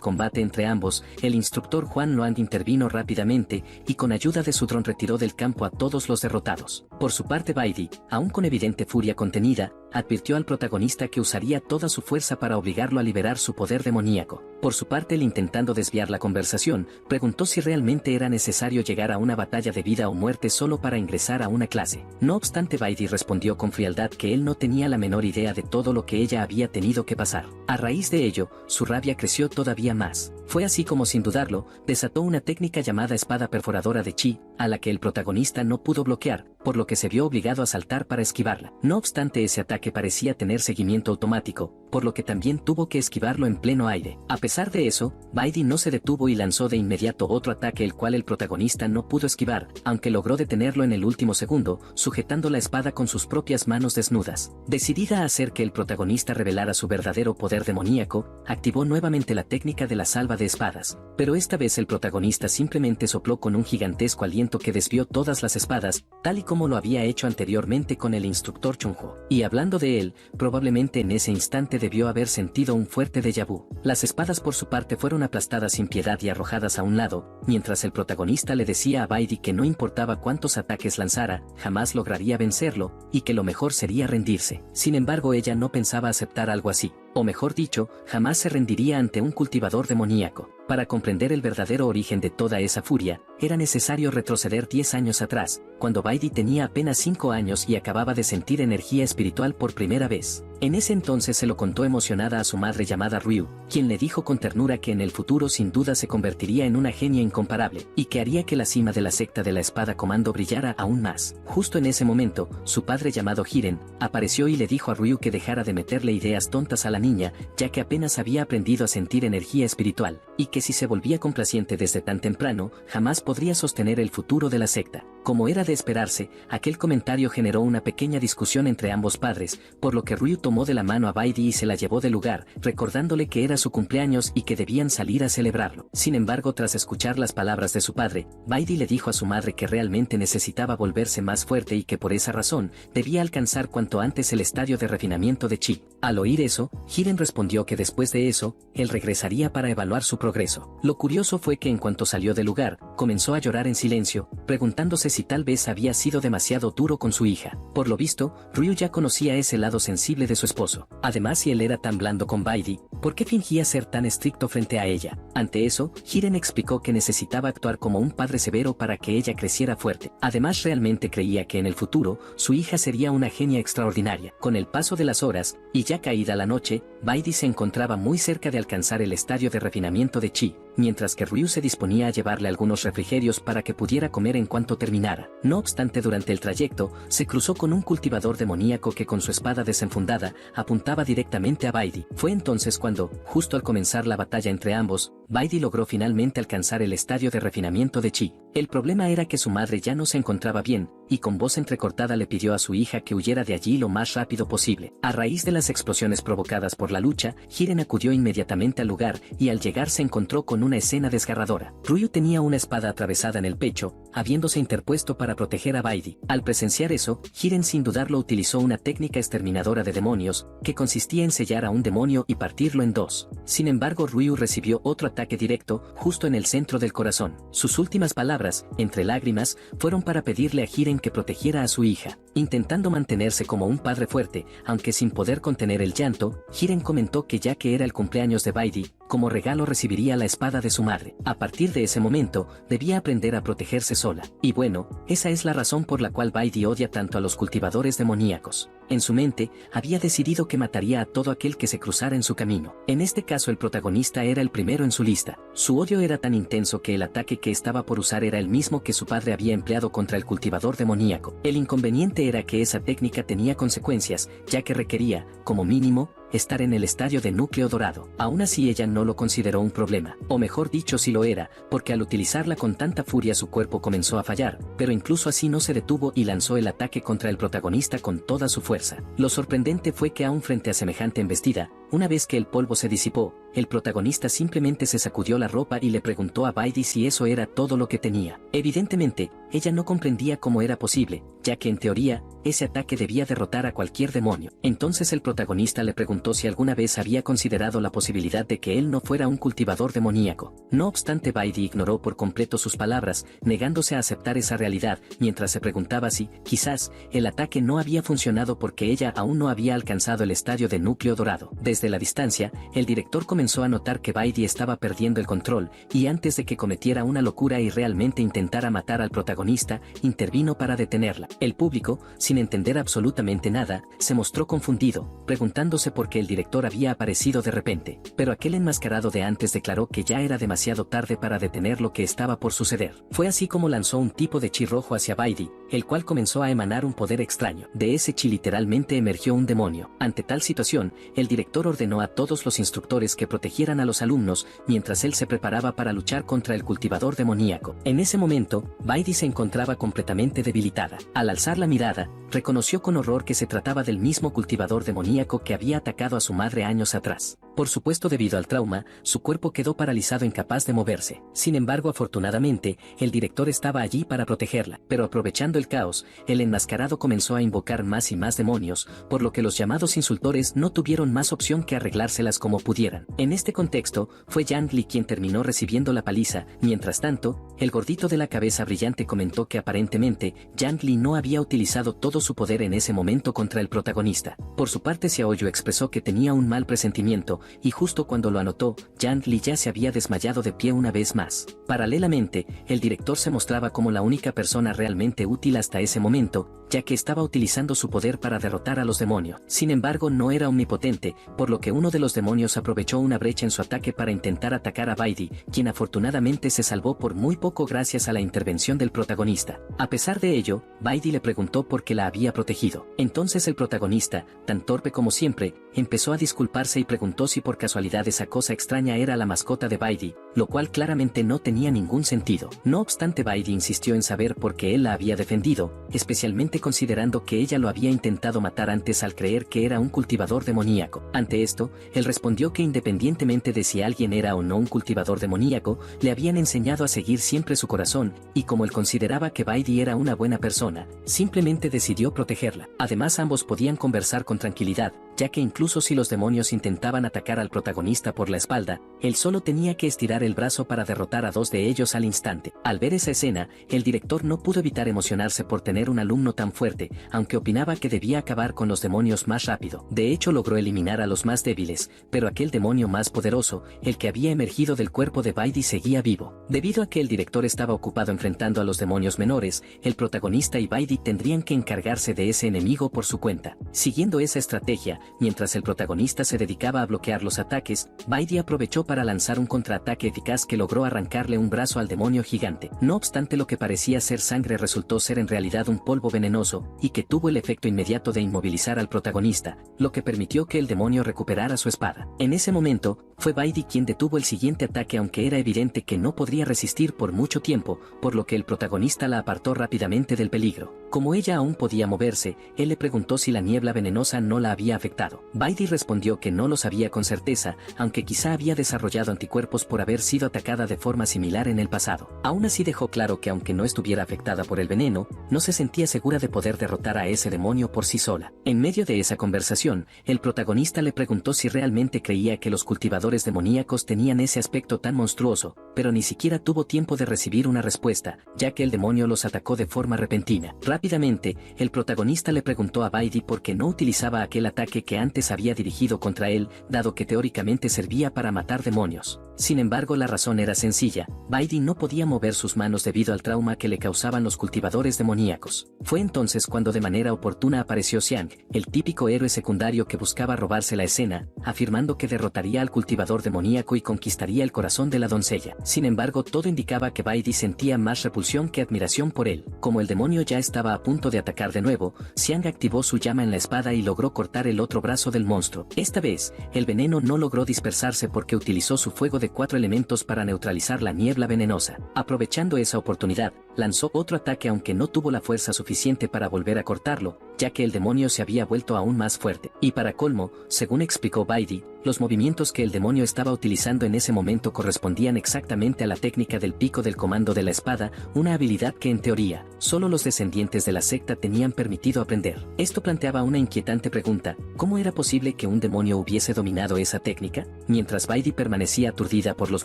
Speaker 1: combate entre ambos, el instructor Juan Luang intervino rápidamente y con ayuda de su dron retiró del campo a todos los derrotados. Por su parte, Baidi, aún con evidente furia contenida, advirtió al protagonista que usaría toda su fuerza para obligarlo a liberar su poder demoníaco. Por su parte, él, intentando desviar la conversación, preguntó si realmente era necesario llegar a una batalla de vida o muerte solo para ingresar a una clase. No obstante, Baidi respondió con frialdad que él no tenía la menor idea de todo lo que ella había tenido que pasar. A raíz de ello, su rabia creció todavía más. Fue así como, sin dudarlo, desató una técnica llamada espada perforadora de chi, a la que el protagonista no pudo bloquear, por lo que se vio obligado a saltar para esquivarla. No obstante, ese ataque parecía tener seguimiento automático, por lo que también tuvo que esquivarlo en pleno aire. A pesar de eso, Baidi no se detuvo y lanzó de inmediato otro ataque, el cual el protagonista no pudo esquivar, aunque logró detenerlo en el último segundo, sujetando la espada con sus propias manos desnudas. Decidida a hacer que el protagonista revelara su verdadero poder demoníaco, activó nuevamente la técnica de la salva de espadas, pero esta vez el protagonista simplemente sopló con un gigantesco aliento que desvió todas las espadas, tal y como lo había hecho anteriormente con el instructor Chunho. Y hablando de él, probablemente en ese instante debió haber sentido un fuerte déjà vu. Las espadas por su parte fueron aplastadas sin piedad y arrojadas a un lado, mientras el protagonista le decía a Baidi que no importaba cuántos ataques lanzara, jamás lograría vencerlo, y que lo mejor sería rendirse. Sin embargo, ella no pensaba aceptar algo así, o mejor dicho, jamás se rendiría ante un cultivador demoníaco. Para comprender el verdadero origen de toda esa furia, era necesario retroceder 10 años atrás, cuando Baidi tenía apenas 5 años y acababa de sentir energía espiritual por primera vez. En ese entonces se lo contó emocionada a su madre llamada Ryu, quien le dijo con ternura que en el futuro sin duda se convertiría en una genia incomparable, y que haría que la cima de la secta de la espada comando brillara aún más. Justo en ese momento, su padre llamado Hiren, apareció y le dijo a Ryu que dejara de meterle ideas tontas a la niña, ya que apenas había aprendido a sentir energía espiritual, y que si se volvía complaciente desde tan temprano, jamás podría sostener el futuro de la secta. Como era de esperarse, aquel comentario generó una pequeña discusión entre ambos padres, por lo que Ryu tomó de la mano a Baidi y se la llevó del lugar, recordándole que era su cumpleaños y que debían salir a celebrarlo. Sin embargo, tras escuchar las palabras de su padre, Baidi le dijo a su madre que realmente necesitaba volverse más fuerte y que por esa razón, debía alcanzar cuanto antes el estadio de refinamiento de chi. Al oír eso, Jiren respondió que después de eso, él regresaría para evaluar su progreso. Lo curioso fue que en cuanto salió del lugar, comenzó a llorar en silencio, preguntándose si tal vez había sido demasiado duro con su hija. Por lo visto, Ryu ya conocía ese lado sensible de su esposo. Además, si él era tan blando con Baidi, ¿por qué fingía ser tan estricto frente a ella? Ante eso, Jiren explicó que necesitaba actuar como un padre severo para que ella creciera fuerte. Además, realmente creía que en el futuro, su hija sería una genia extraordinaria. Con el paso de las horas, y ya caída la noche, Baidi se encontraba muy cerca de alcanzar el estadio de refinamiento de chi, mientras que Ryu se disponía a llevarle algunos refrigerios para que pudiera comer en cuanto terminara. No obstante, durante el trayecto, se cruzó con un cultivador demoníaco que con su espada desenfundada, apuntaba directamente a Baidi. Fue entonces cuando, justo al comenzar la batalla entre ambos, Baidi logró finalmente alcanzar el estadio de refinamiento de chi. El problema era que su madre ya no se encontraba bien, y con voz entrecortada le pidió a su hija que huyera de allí lo más rápido posible. A raíz de las explosiones provocadas por la lucha, Jiren acudió inmediatamente al lugar, y al llegar se encontró con una escena desgarradora. Ryu tenía una espada atravesada en el pecho, habiéndose interpuesto para proteger a Baidi. Al presenciar eso, Jiren sin dudarlo utilizó una técnica exterminadora de demonios, que consistía en sellar a un demonio y partirlo en dos. Sin embargo, Ryu recibió otro ataque directo, justo en el centro del corazón. Sus últimas palabras, entre lágrimas, fueron para pedirle a Jiren que protegiera a su hija. Intentando mantenerse como un padre fuerte, aunque sin poder contener el llanto, Jiren comentó que ya que era el cumpleaños de Baidi, como regalo recibiría la espada de su madre. A partir de ese momento, debía aprender a protegerse sola. Y bueno, esa es la razón por la cual Baidi odia tanto a los cultivadores demoníacos. En su mente, había decidido que mataría a todo aquel que se cruzara en su camino. En este caso, el protagonista era el primero en su lista. Su odio era tan intenso que el ataque que estaba por usar era el mismo que su padre había empleado contra el cultivador demoníaco. El inconveniente era que esa técnica tenía consecuencias, ya que requería, como mínimo, estar en el estadio de núcleo dorado. Aún así, ella no lo consideró un problema, o mejor dicho, sí lo era, porque al utilizarla con tanta furia su cuerpo comenzó a fallar, pero incluso así no se detuvo y lanzó el ataque contra el protagonista con toda su fuerza. Lo sorprendente fue que aún frente a semejante embestida, una vez que el polvo se disipó, el protagonista simplemente se sacudió la ropa y le preguntó a Baidi si eso era todo lo que tenía. Evidentemente, ella no comprendía cómo era posible, ya que en teoría, ese ataque debía derrotar a cualquier demonio. Entonces el protagonista le preguntó si alguna vez había considerado la posibilidad de que él no fuera un cultivador demoníaco. No obstante, Baidi ignoró por completo sus palabras, negándose a aceptar esa realidad, mientras se preguntaba si, quizás, el ataque no había funcionado porque ella aún no había alcanzado el estadio de núcleo dorado. Desde la distancia, el director comenzó a notar que Baidi estaba perdiendo el control, y antes de que cometiera una locura y realmente intentara matar al protagonista, intervino para detenerla. El público, sin entender absolutamente nada, se mostró confundido, preguntándose por qué el director había aparecido de repente, pero aquel enmascarado de antes declaró que ya era demasiado tarde para detener lo que estaba por suceder. Fue así como lanzó un tipo de chi rojo hacia Baidi, el cual comenzó a emanar un poder extraño. De ese chi literalmente emergió un demonio. Ante tal situación, el director ordenó a todos los instructores que protegieran a los alumnos, mientras él se preparaba para luchar contra el cultivador demoníaco. En ese momento, Baidi se encontraba completamente debilitada. Al alzar la mirada, reconoció con horror que se trataba del mismo cultivador demoníaco que había atacado a su madre años atrás. Por supuesto, debido al trauma, su cuerpo quedó paralizado, incapaz de moverse. Sin embargo, afortunadamente, el director estaba allí para protegerla, pero aprovechando el caos, el enmascarado comenzó a invocar más y más demonios, por lo que los llamados insultores no tuvieron más opción que arreglárselas como pudieran. En este contexto, fue Yang Li quien terminó recibiendo la paliza. Mientras tanto, el gordito de la cabeza brillante comentó que aparentemente, Yang Li no había utilizado todo su poder en ese momento contra el protagonista. Por su parte, Xiaoyu expresó que tenía un mal presentimiento, y justo cuando lo anotó, Yang Li ya se había desmayado de pie una vez más. Paralelamente, el director se mostraba como la única persona realmente útil hasta ese momento, ya que estaba utilizando su poder para derrotar a los demonios. Sin embargo, no era omnipotente, por lo que uno de los demonios aprovechó una brecha en su ataque para intentar atacar a Baidi, quien afortunadamente se salvó por muy poco gracias a la intervención del protagonista. protagonista. A pesar de ello, Baidi le preguntó por qué la había protegido. Entonces el protagonista, tan torpe como siempre, empezó a disculparse y preguntó si por casualidad esa cosa extraña era la mascota de Baidi, lo cual claramente no tenía ningún sentido. No obstante, Baidi insistió en saber por qué él la había defendido, especialmente considerando que ella lo había intentado matar antes al creer que era un cultivador demoníaco. Ante esto, él respondió que independientemente de si alguien era o no un cultivador demoníaco, le habían enseñado a seguir siempre su corazón, y como él consideraba que Baidi era una buena persona, simplemente decidió protegerla. Además, ambos podían conversar con tranquilidad, ya que incluso si los demonios intentaban atacar al protagonista por la espalda, él solo tenía que estirar el brazo para derrotar a dos de ellos al instante. Al ver esa escena, el director no pudo evitar emocionarse por tener un alumno tan fuerte, aunque opinaba que debía acabar con los demonios más rápido. De hecho, logró eliminar a los más débiles, pero aquel demonio más poderoso, el que había emergido del cuerpo de Baidi, seguía vivo. Debido a que el director estaba ocupado enfrentando a los demonios menores, el protagonista y Baidi tendrían que encargarse de ese enemigo por su cuenta. Siguiendo esa estrategia, mientras el protagonista se dedicaba a bloquear los ataques, Baidi aprovechó para lanzar un contraataque eficaz que logró arrancarle un brazo al demonio gigante. No obstante, lo que parecía ser sangre resultó ser en realidad un polvo venenoso, y que tuvo el efecto inmediato de inmovilizar al protagonista, lo que permitió que el demonio recuperara su espada. En ese momento, fue Baidi quien detuvo el siguiente ataque, aunque era evidente que no podría resistir por mucho tiempo, por lo que el protagonista la apartó rápidamente del peligro. Como ella aún podía moverse, él le preguntó si la niebla venenosa no la había afectado. Baidi respondió que no lo sabía con certeza, aunque quizá había desarrollado anticuerpos por haber sido atacada de forma similar en el pasado. Aún así dejó claro que aunque no estuviera afectada por el veneno, no se sentía segura de poder derrotar a ese demonio por sí sola. En medio de esa conversación, el protagonista le preguntó si realmente creía que los cultivadores demoníacos tenían ese aspecto tan monstruoso, pero ni siquiera tuvo tiempo de recibir una respuesta, ya que el demonio los atacó de forma repentina. Rápidamente, el protagonista le preguntó a Baidi por qué no utilizaba aquel ataque que antes había dirigido contra él, dado que teóricamente servía para matar demonios. Sin embargo, la razón era sencilla: Baidi no podía mover sus manos debido al trauma que le causaban los cultivadores demoníacos. Fue entonces cuando de manera oportuna apareció Xiang, el típico héroe secundario que buscaba robarse la escena, afirmando que derrotaría al cultivador demoníaco y conquistaría el corazón de la doncella. Sin embargo, todo indicaba que Baidi sentía más repulsión que admiración por él. Como el demonio ya estaba a punto de atacar de nuevo, Xiang activó su llama en la espada y logró cortar el otro brazo del monstruo. Esta vez, el veneno no logró dispersarse porque utilizó su fuego de 4 elementos para neutralizar la niebla venenosa. Aprovechando esa oportunidad, lanzó otro ataque, aunque no tuvo la fuerza suficiente para volver a cortarlo, ya que el demonio se había vuelto aún más fuerte. Y para colmo, según explicó Baidi, los movimientos que el demonio estaba utilizando en ese momento correspondían exactamente a la técnica del pico del comando de la espada, una habilidad que en teoría, solo los descendientes de la secta tenían permitido aprender. Esto planteaba una inquietante pregunta: ¿cómo era posible que un demonio hubiese dominado esa técnica? Mientras Baidi permanecía aturdida por los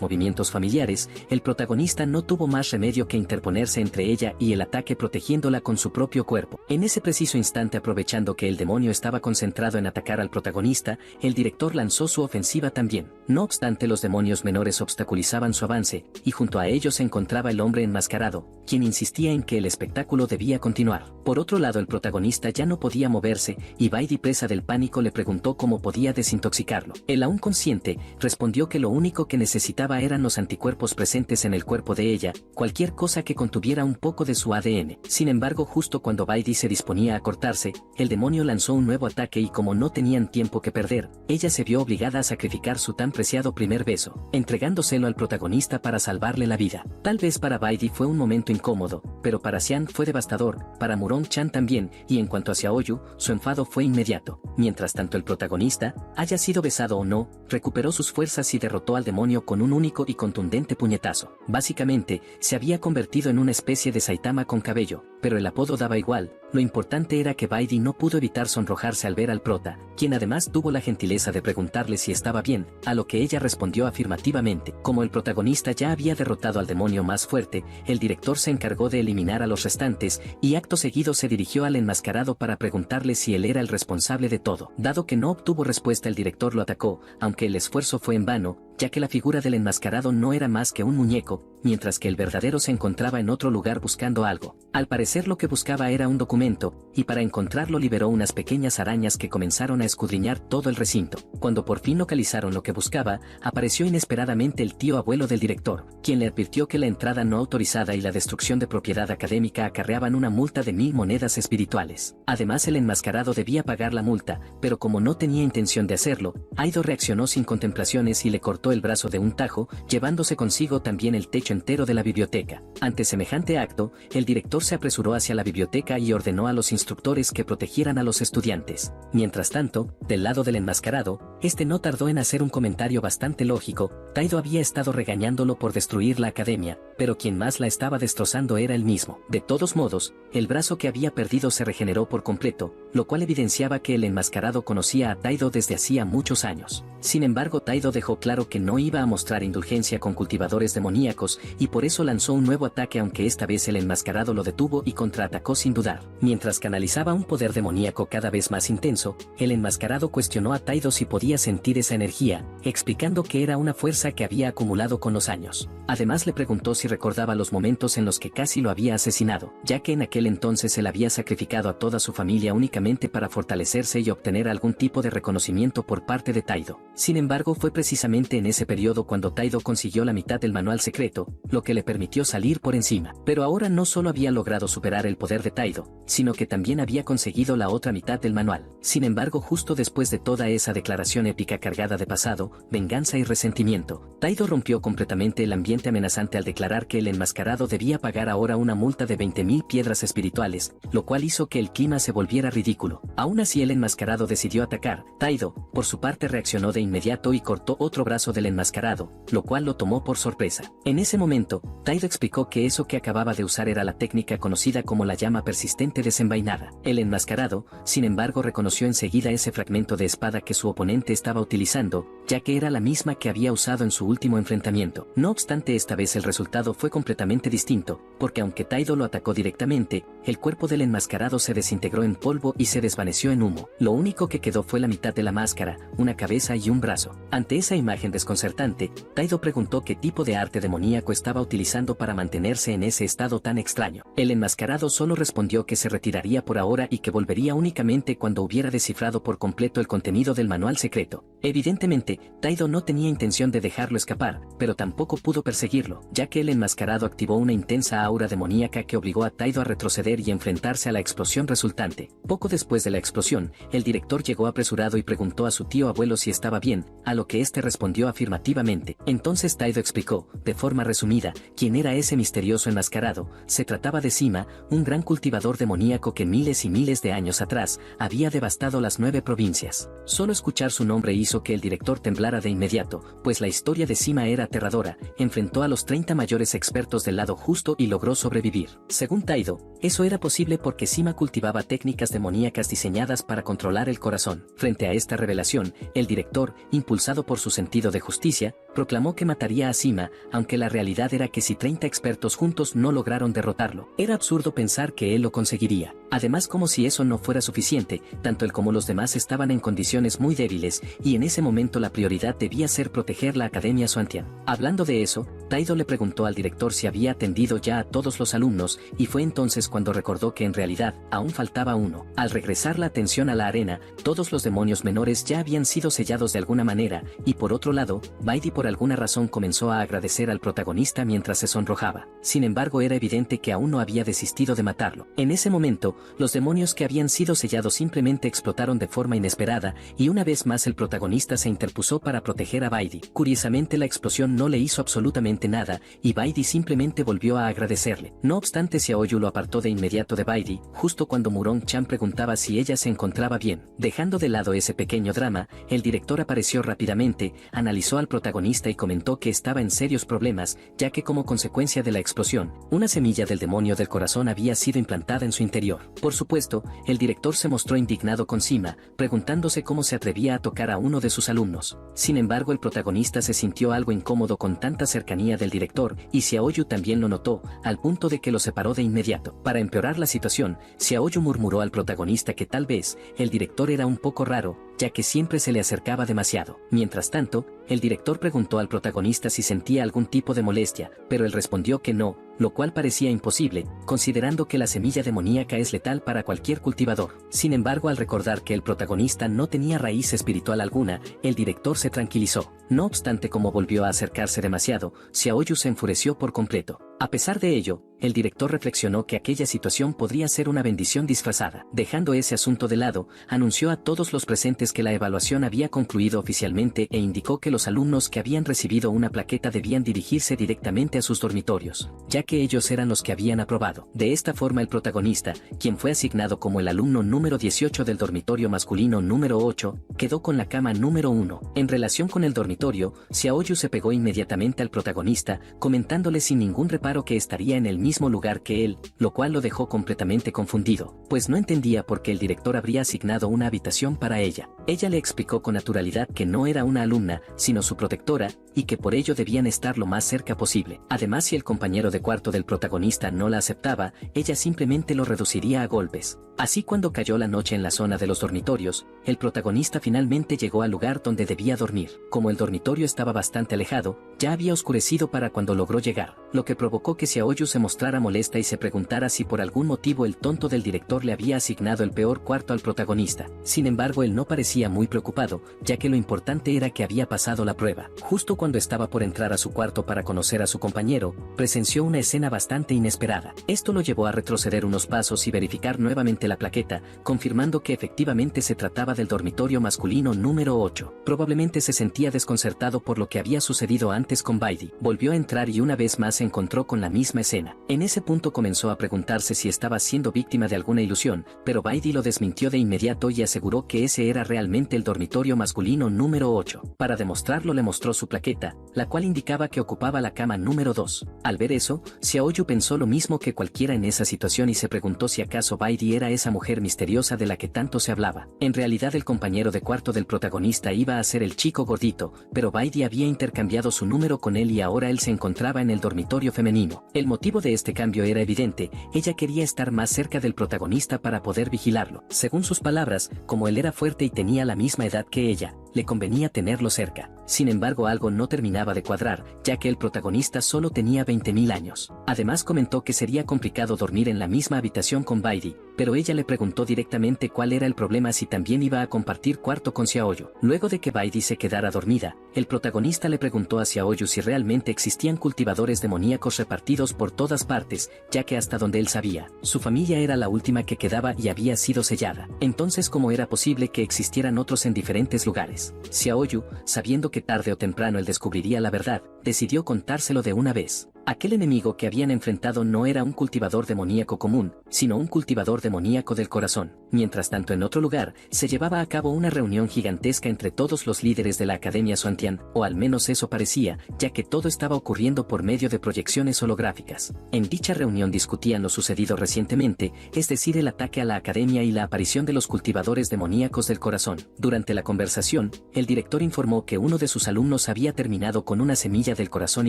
Speaker 1: movimientos familiares, el protagonista no tuvo más remedio que interponerse entre ella y el ataque, protegiéndola con su propio cuerpo. En ese preciso instante, aprovechando que el demonio estaba concentrado en atacar al protagonista, el director lanzó su ofensiva también. No obstante, los demonios menores obstaculizaban su avance, y junto a ellos se encontraba el hombre enmascarado, quien insistía en que el espectáculo debía continuar. Por otro lado, el protagonista ya no podía moverse, y Baidi, presa del pánico, le preguntó cómo podía desintoxicarlo. Él, aún consciente, respondió que lo único que necesitaba eran los anticuerpos presentes en el cuerpo de ella, cualquier cosa que contuviera un poco de su ADN. Sin embargo, justo cuando Baidi se disponía a cortarse, el demonio lanzó un nuevo ataque y como no tenían tiempo que perder, ella se vio obligada a sacrificar su tan preciado primer beso, entregándoselo al protagonista para salvarle la vida. Tal vez para Baidi fue un momento incómodo, pero para Xian fue devastador, para Muron-chan también, y en cuanto a Xiaoyu, su enfado fue inmediato. Mientras tanto, el protagonista, haya sido besado o no, recuperó sus fuerzas y derrotó al demonio con un único y contundente puñetazo. Básicamente, se había convertido en una especie de Saitama con cabello, pero el apodo daba igual. Lo importante era que Baidi no pudo evitar sonrojarse al ver al prota, quien además tuvo la gentileza de preguntarle si estaba bien, a lo que ella respondió afirmativamente. Como el protagonista ya había derrotado al demonio más fuerte, el director se encargó de eliminar a los restantes, y acto seguido se dirigió al enmascarado para preguntarle si él era el responsable de todo. Dado que no obtuvo respuesta, el director lo atacó, aunque el esfuerzo fue en vano, ya que la figura del enmascarado no era más que un muñeco, mientras que el verdadero se encontraba en otro lugar buscando algo. Al parecer lo que buscaba era un documento, y para encontrarlo liberó unas pequeñas arañas que comenzaron a escudriñar todo el recinto. Cuando por fin localizaron lo que buscaba, apareció inesperadamente el tío abuelo del director, quien le advirtió que la entrada no autorizada y la destrucción de propiedad académica acarreaban una multa de 1000 monedas espirituales. Además, el enmascarado debía pagar la multa, pero como no tenía intención de hacerlo, Taido reaccionó sin contemplaciones y le cortó el brazo de un tajo, llevándose consigo también el techo entero de la biblioteca. Ante semejante acto, el director se apresuró hacia la biblioteca y ordenó a los instructores que protegieran a los estudiantes. Mientras tanto, del lado del enmascarado, este no tardó en hacer un comentario bastante lógico. Taido había estado regañándolo por destruir la academia, pero quien más la estaba destrozando era él mismo. De todos modos, el brazo que había perdido se regeneró por completo, lo cual evidenciaba que el enmascarado conocía a Taido desde hacía muchos años. Sin embargo, Taido dejó claro que no iba a mostrar indulgencia con cultivadores demoníacos, y por eso lanzó un nuevo ataque, aunque esta vez el enmascarado lo detuvo y contraatacó sin dudar. Mientras canalizaba un poder demoníaco cada vez más intenso, el enmascarado cuestionó a Taido si podía sentir esa energía, explicando que era una fuerza que había acumulado con los años. Además le preguntó si recordaba los momentos en los que casi lo había asesinado, ya que en aquel entonces él había sacrificado a toda su familia únicamente para fortalecerse y obtener algún tipo de reconocimiento por parte de Taido. Sin embargo, fue precisamente en ese periodo cuando Taido consiguió la mitad del manual secreto, lo que le permitió salir por encima. Pero ahora no solo había logrado superar el poder de Taido, sino que también había conseguido la otra mitad del manual. Sin embargo, justo después de toda esa declaración épica cargada de pasado, venganza y resentimiento, Taido rompió completamente el ambiente amenazante al declarar que el enmascarado debía pagar ahora una multa de 20.000 piedras espirituales, lo cual hizo que el clima se volviera ridículo. Aún así, el enmascarado decidió atacar. Taido, por su parte, reaccionó de inmediato y cortó otro brazo del enmascarado, lo cual lo tomó por sorpresa. En ese momento, Taido explicó que eso que acababa de usar era la técnica conocida como la llama persistente desenvainada. El enmascarado, sin embargo, reconoció enseguida ese fragmento de espada que su oponente estaba utilizando, ya que era la misma que había usado en su último enfrentamiento. No obstante, esta vez el resultado fue completamente distinto, porque aunque Taido lo atacó directamente, el cuerpo del enmascarado se desintegró en polvo y se desvaneció en humo. Lo único que quedó fue la mitad de la máscara, una cabeza y un brazo. Ante esa imagen desconcertante, Taido preguntó qué tipo de arte demoníaco estaba utilizando para mantenerse en ese estado tan extraño. El enmascarado solo respondió que se retiraría por ahora y que volvería únicamente cuando hubiera descifrado por completo el contenido del manual secreto. Evidentemente, Taido no tenía intención de dejarlo escapar, pero tampoco pudo perseguirlo, ya que el enmascarado activó una intensa aura demoníaca que obligó a Taido a retroceder y enfrentarse a la explosión resultante. Poco después de la explosión, el director llegó apresurado y preguntó a su tío abuelo si estaba bien, a lo que este respondió afirmativamente. Entonces Taido explicó, de forma resumida, quién era ese misterioso enmascarado. Se trataba de Sima, un gran cultivador demoníaco que miles y miles de años atrás había devastado las 9 provincias. Solo escuchar su nombre hizo que el director temblara de inmediato, pues la historia de Sima era aterradora. Enfrentó a los 30 mayores expertos del lado justo y logró sobrevivir. Según Taido, eso era posible porque Sima cultivaba técnicas demoníacas diseñadas para controlar el corazón. Frente a esta revelación, el director, impulsado por su sentido de justicia, proclamó que mataría a Sima, aunque la realidad era que si 30 expertos juntos no lograron derrotarlo, era absurdo pensar que él lo conseguiría. Además, como si eso no fuera suficiente, tanto él como los demás estaban en condiciones muy débiles, y en ese momento la prioridad debía ser proteger la Academia Xuantian. Hablando de eso, Taido le preguntó al director si había atendido ya a todos los alumnos, y fue entonces cuando recordó que en realidad aún faltaba uno. Al regresar la atención a la arena, todos los demonios menores ya habían sido sellados de alguna manera, y por otro lado, Baidi por alguna razón comenzó a agradecer al protagonista mientras se sonrojaba. Sin embargo, era evidente que aún no había desistido de matarlo. En ese momento, los demonios que habían sido sellados simplemente explotaron de forma inesperada, y una vez más el protagonista se interpuso para proteger a Baidi. Curiosamente, la explosión no le hizo absolutamente nada, y Baidi simplemente volvió a agradecerle. No obstante, Xiaoyu lo apartó de inmediato de Baidi, justo cuando Murong Chan preguntaba si ella se encontraba bien. Dejando de lado ese pequeño drama, el director apareció rápidamente, analizó al protagonista y comentó que estaba en serios problemas, ya que como consecuencia de la explosión, una semilla del demonio del corazón había sido implantada en su interior. Por supuesto, el director se mostró indignado con Sima, preguntándose cómo se atrevía a tocar a uno de sus alumnos. Sin embargo, el protagonista se sintió algo incómodo con tanta cercanía del director, y Xiaoyu también lo notó, al punto de que lo separó de inmediato. Para empeorar la situación, Xiaoyu murmuró al protagonista que tal vez el director era un poco raro, ya que siempre se le acercaba demasiado. Mientras tanto, el director preguntó al protagonista si sentía algún tipo de molestia, pero él respondió que no, lo cual parecía imposible, considerando que la semilla demoníaca es letal para cualquier cultivador. Sin embargo, al recordar que el protagonista no tenía raíz espiritual alguna, el director se tranquilizó. No obstante, como volvió a acercarse demasiado, Xiaoyu se enfureció por completo. A pesar de ello, el director reflexionó que aquella situación podría ser una bendición disfrazada. Dejando ese asunto de lado, anunció a todos los presentes que la evaluación había concluido oficialmente e indicó que los alumnos que habían recibido una plaqueta debían dirigirse directamente a sus dormitorios, ya que ellos eran los que habían aprobado. De esta forma, el protagonista, quien fue asignado como el alumno número 18 del dormitorio masculino número 8, quedó con la cama número 1. En relación con el dormitorio, Xiaoyu se pegó inmediatamente al protagonista, comentándole sin ningún reparo que estaría en el mismo lugar que él, lo cual lo dejó completamente confundido, pues no entendía por qué el director habría asignado una habitación para ella. Ella le explicó con naturalidad que no era una alumna, sino su protectora, y que por ello debían estar lo más cerca posible. Además, si el compañero de cuarto del protagonista no la aceptaba, ella simplemente lo reduciría a golpes. Así, cuando cayó la noche en la zona de los dormitorios, el protagonista finalmente llegó al lugar donde debía dormir. Como el dormitorio estaba bastante alejado, ya había oscurecido para cuando logró llegar, lo que provocó que Xiaoyu se mostrara molesta y se preguntara si por algún motivo el tonto del director le había asignado el peor cuarto al protagonista. Sin embargo, él no parecía muy preocupado, ya que lo importante era que había pasado la prueba. Justo cuando estaba por entrar a su cuarto para conocer a su compañero, presenció una escena bastante inesperada. Esto lo llevó a retroceder unos pasos y verificar nuevamente la plaqueta, confirmando que efectivamente se trataba del dormitorio masculino número 8. Probablemente se sentía desconcertado por lo que había sucedido antes con Baidi. Volvió a entrar y una vez más se encontró con la misma escena. En ese punto comenzó a preguntarse si estaba siendo víctima de alguna ilusión, pero Baidi lo desmintió de inmediato y aseguró que ese era realmente el dormitorio masculino número 8. Para demostrarlo, le mostró su plaqueta, la cual indicaba que ocupaba la cama número 2. Al ver eso, Xiaoyu pensó lo mismo que cualquiera en esa situación y se preguntó si acaso Baidi era esa mujer misteriosa de la que tanto se hablaba. En realidad, el compañero de cuarto del protagonista iba a ser el chico gordito, pero Baidi había intercambiado su número con él y ahora él se encontraba en el dormitorio femenino. El motivo de este cambio era evidente: ella quería estar más cerca del protagonista para poder vigilarlo. Según sus palabras, como él era fuerte y tenía la misma edad que ella, le convenía tenerlo cerca. Sin embargo, algo no terminaba de cuadrar, ya que el protagonista solo tenía 20.000 años. Además, comentó que sería complicado dormir en la misma habitación con Baidi, pero ella le preguntó directamente cuál era el problema, si también iba a compartir cuarto con Xiaoyu. Luego de que Baidi se quedara dormida, el protagonista le preguntó a Xiaoyu si realmente existían cultivadores demoníacos repartidos por todas partes, ya que hasta donde él sabía, su familia era la última que quedaba y había sido sellada. Entonces, ¿cómo era posible que existieran otros en diferentes lugares? Xiaoyu, sabiendo que tarde o temprano él descubriría la verdad, decidió contárselo de una vez. Aquel enemigo que habían enfrentado no era un cultivador demoníaco común, sino un cultivador demoníaco del corazón. Mientras tanto, en otro lugar, se llevaba a cabo una reunión gigantesca entre todos los líderes de la Academia Xuantian, o al menos eso parecía, ya que todo estaba ocurriendo por medio de proyecciones holográficas. En dicha reunión discutían lo sucedido recientemente, es decir, el ataque a la Academia y la aparición de los cultivadores demoníacos del corazón. Durante la conversación, el director informó que uno de sus alumnos había terminado con una semilla del corazón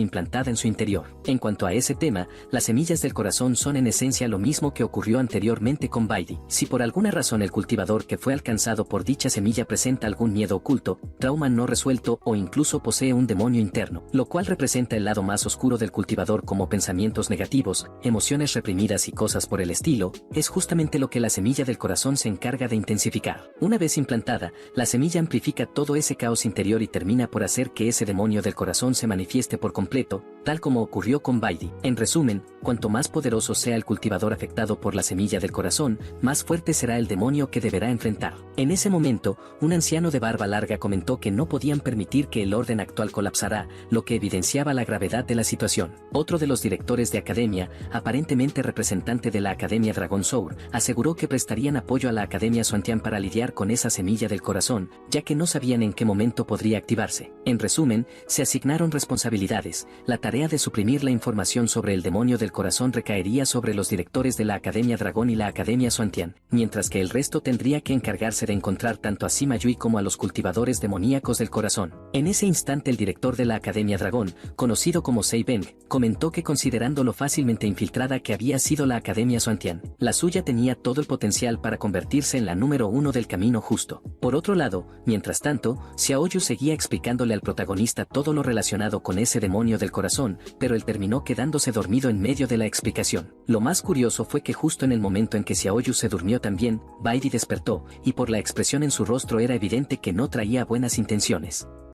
Speaker 1: implantada en su interior. En cuanto a ese tema, las semillas del corazón son en esencia lo mismo que ocurrió anteriormente con Baidi. Si por alguna razón el cultivador que fue alcanzado por dicha semilla presenta algún miedo oculto, trauma no resuelto o incluso posee un demonio interno, lo cual representa el lado más oscuro del cultivador, como pensamientos negativos, emociones reprimidas y cosas por el estilo, es justamente lo que la semilla del corazón se encarga de intensificar. Una vez implantada, la semilla amplifica todo ese caos interior y termina por hacer que ese demonio del corazón se manifieste por completo, tal como ocurrió con Baidi. En resumen, cuanto más poderoso sea el cultivador afectado por la semilla del corazón, más fuerte será el demonio que deberá enfrentar. En ese momento, un anciano de barba larga comentó que no podían permitir que el orden actual colapsara, lo que evidenciaba la gravedad de la situación. Otro de los directores de academia, aparentemente representante de la Academia Dragon Soul, aseguró que prestarían apoyo a la Academia Xuantian para lidiar con esa semilla del corazón, ya que no sabían en qué momento podría activarse. En resumen, se asignaron responsabilidades. La tarea de suprimir la información sobre el demonio del corazón recaería sobre los directores de la Academia Dragón y la Academia Xuantian, mientras mientras que el resto tendría que encargarse de encontrar tanto a Sima Yui como a los cultivadores demoníacos del corazón. En ese instante el director de la Academia Dragón, conocido como Sei Beng, comentó que considerando lo fácilmente infiltrada que había sido la Academia Xuantian, la suya tenía todo el potencial para convertirse en la número uno del camino justo. Por otro lado, mientras tanto, Xiaoyu seguía explicándole al protagonista todo lo relacionado con ese demonio del corazón, pero él terminó quedándose dormido en medio de la explicación. Lo más curioso fue que justo en el momento en que Xiaoyu se durmió también, Baidi despertó, y por la expresión en su rostro era evidente que no traía buenas intenciones.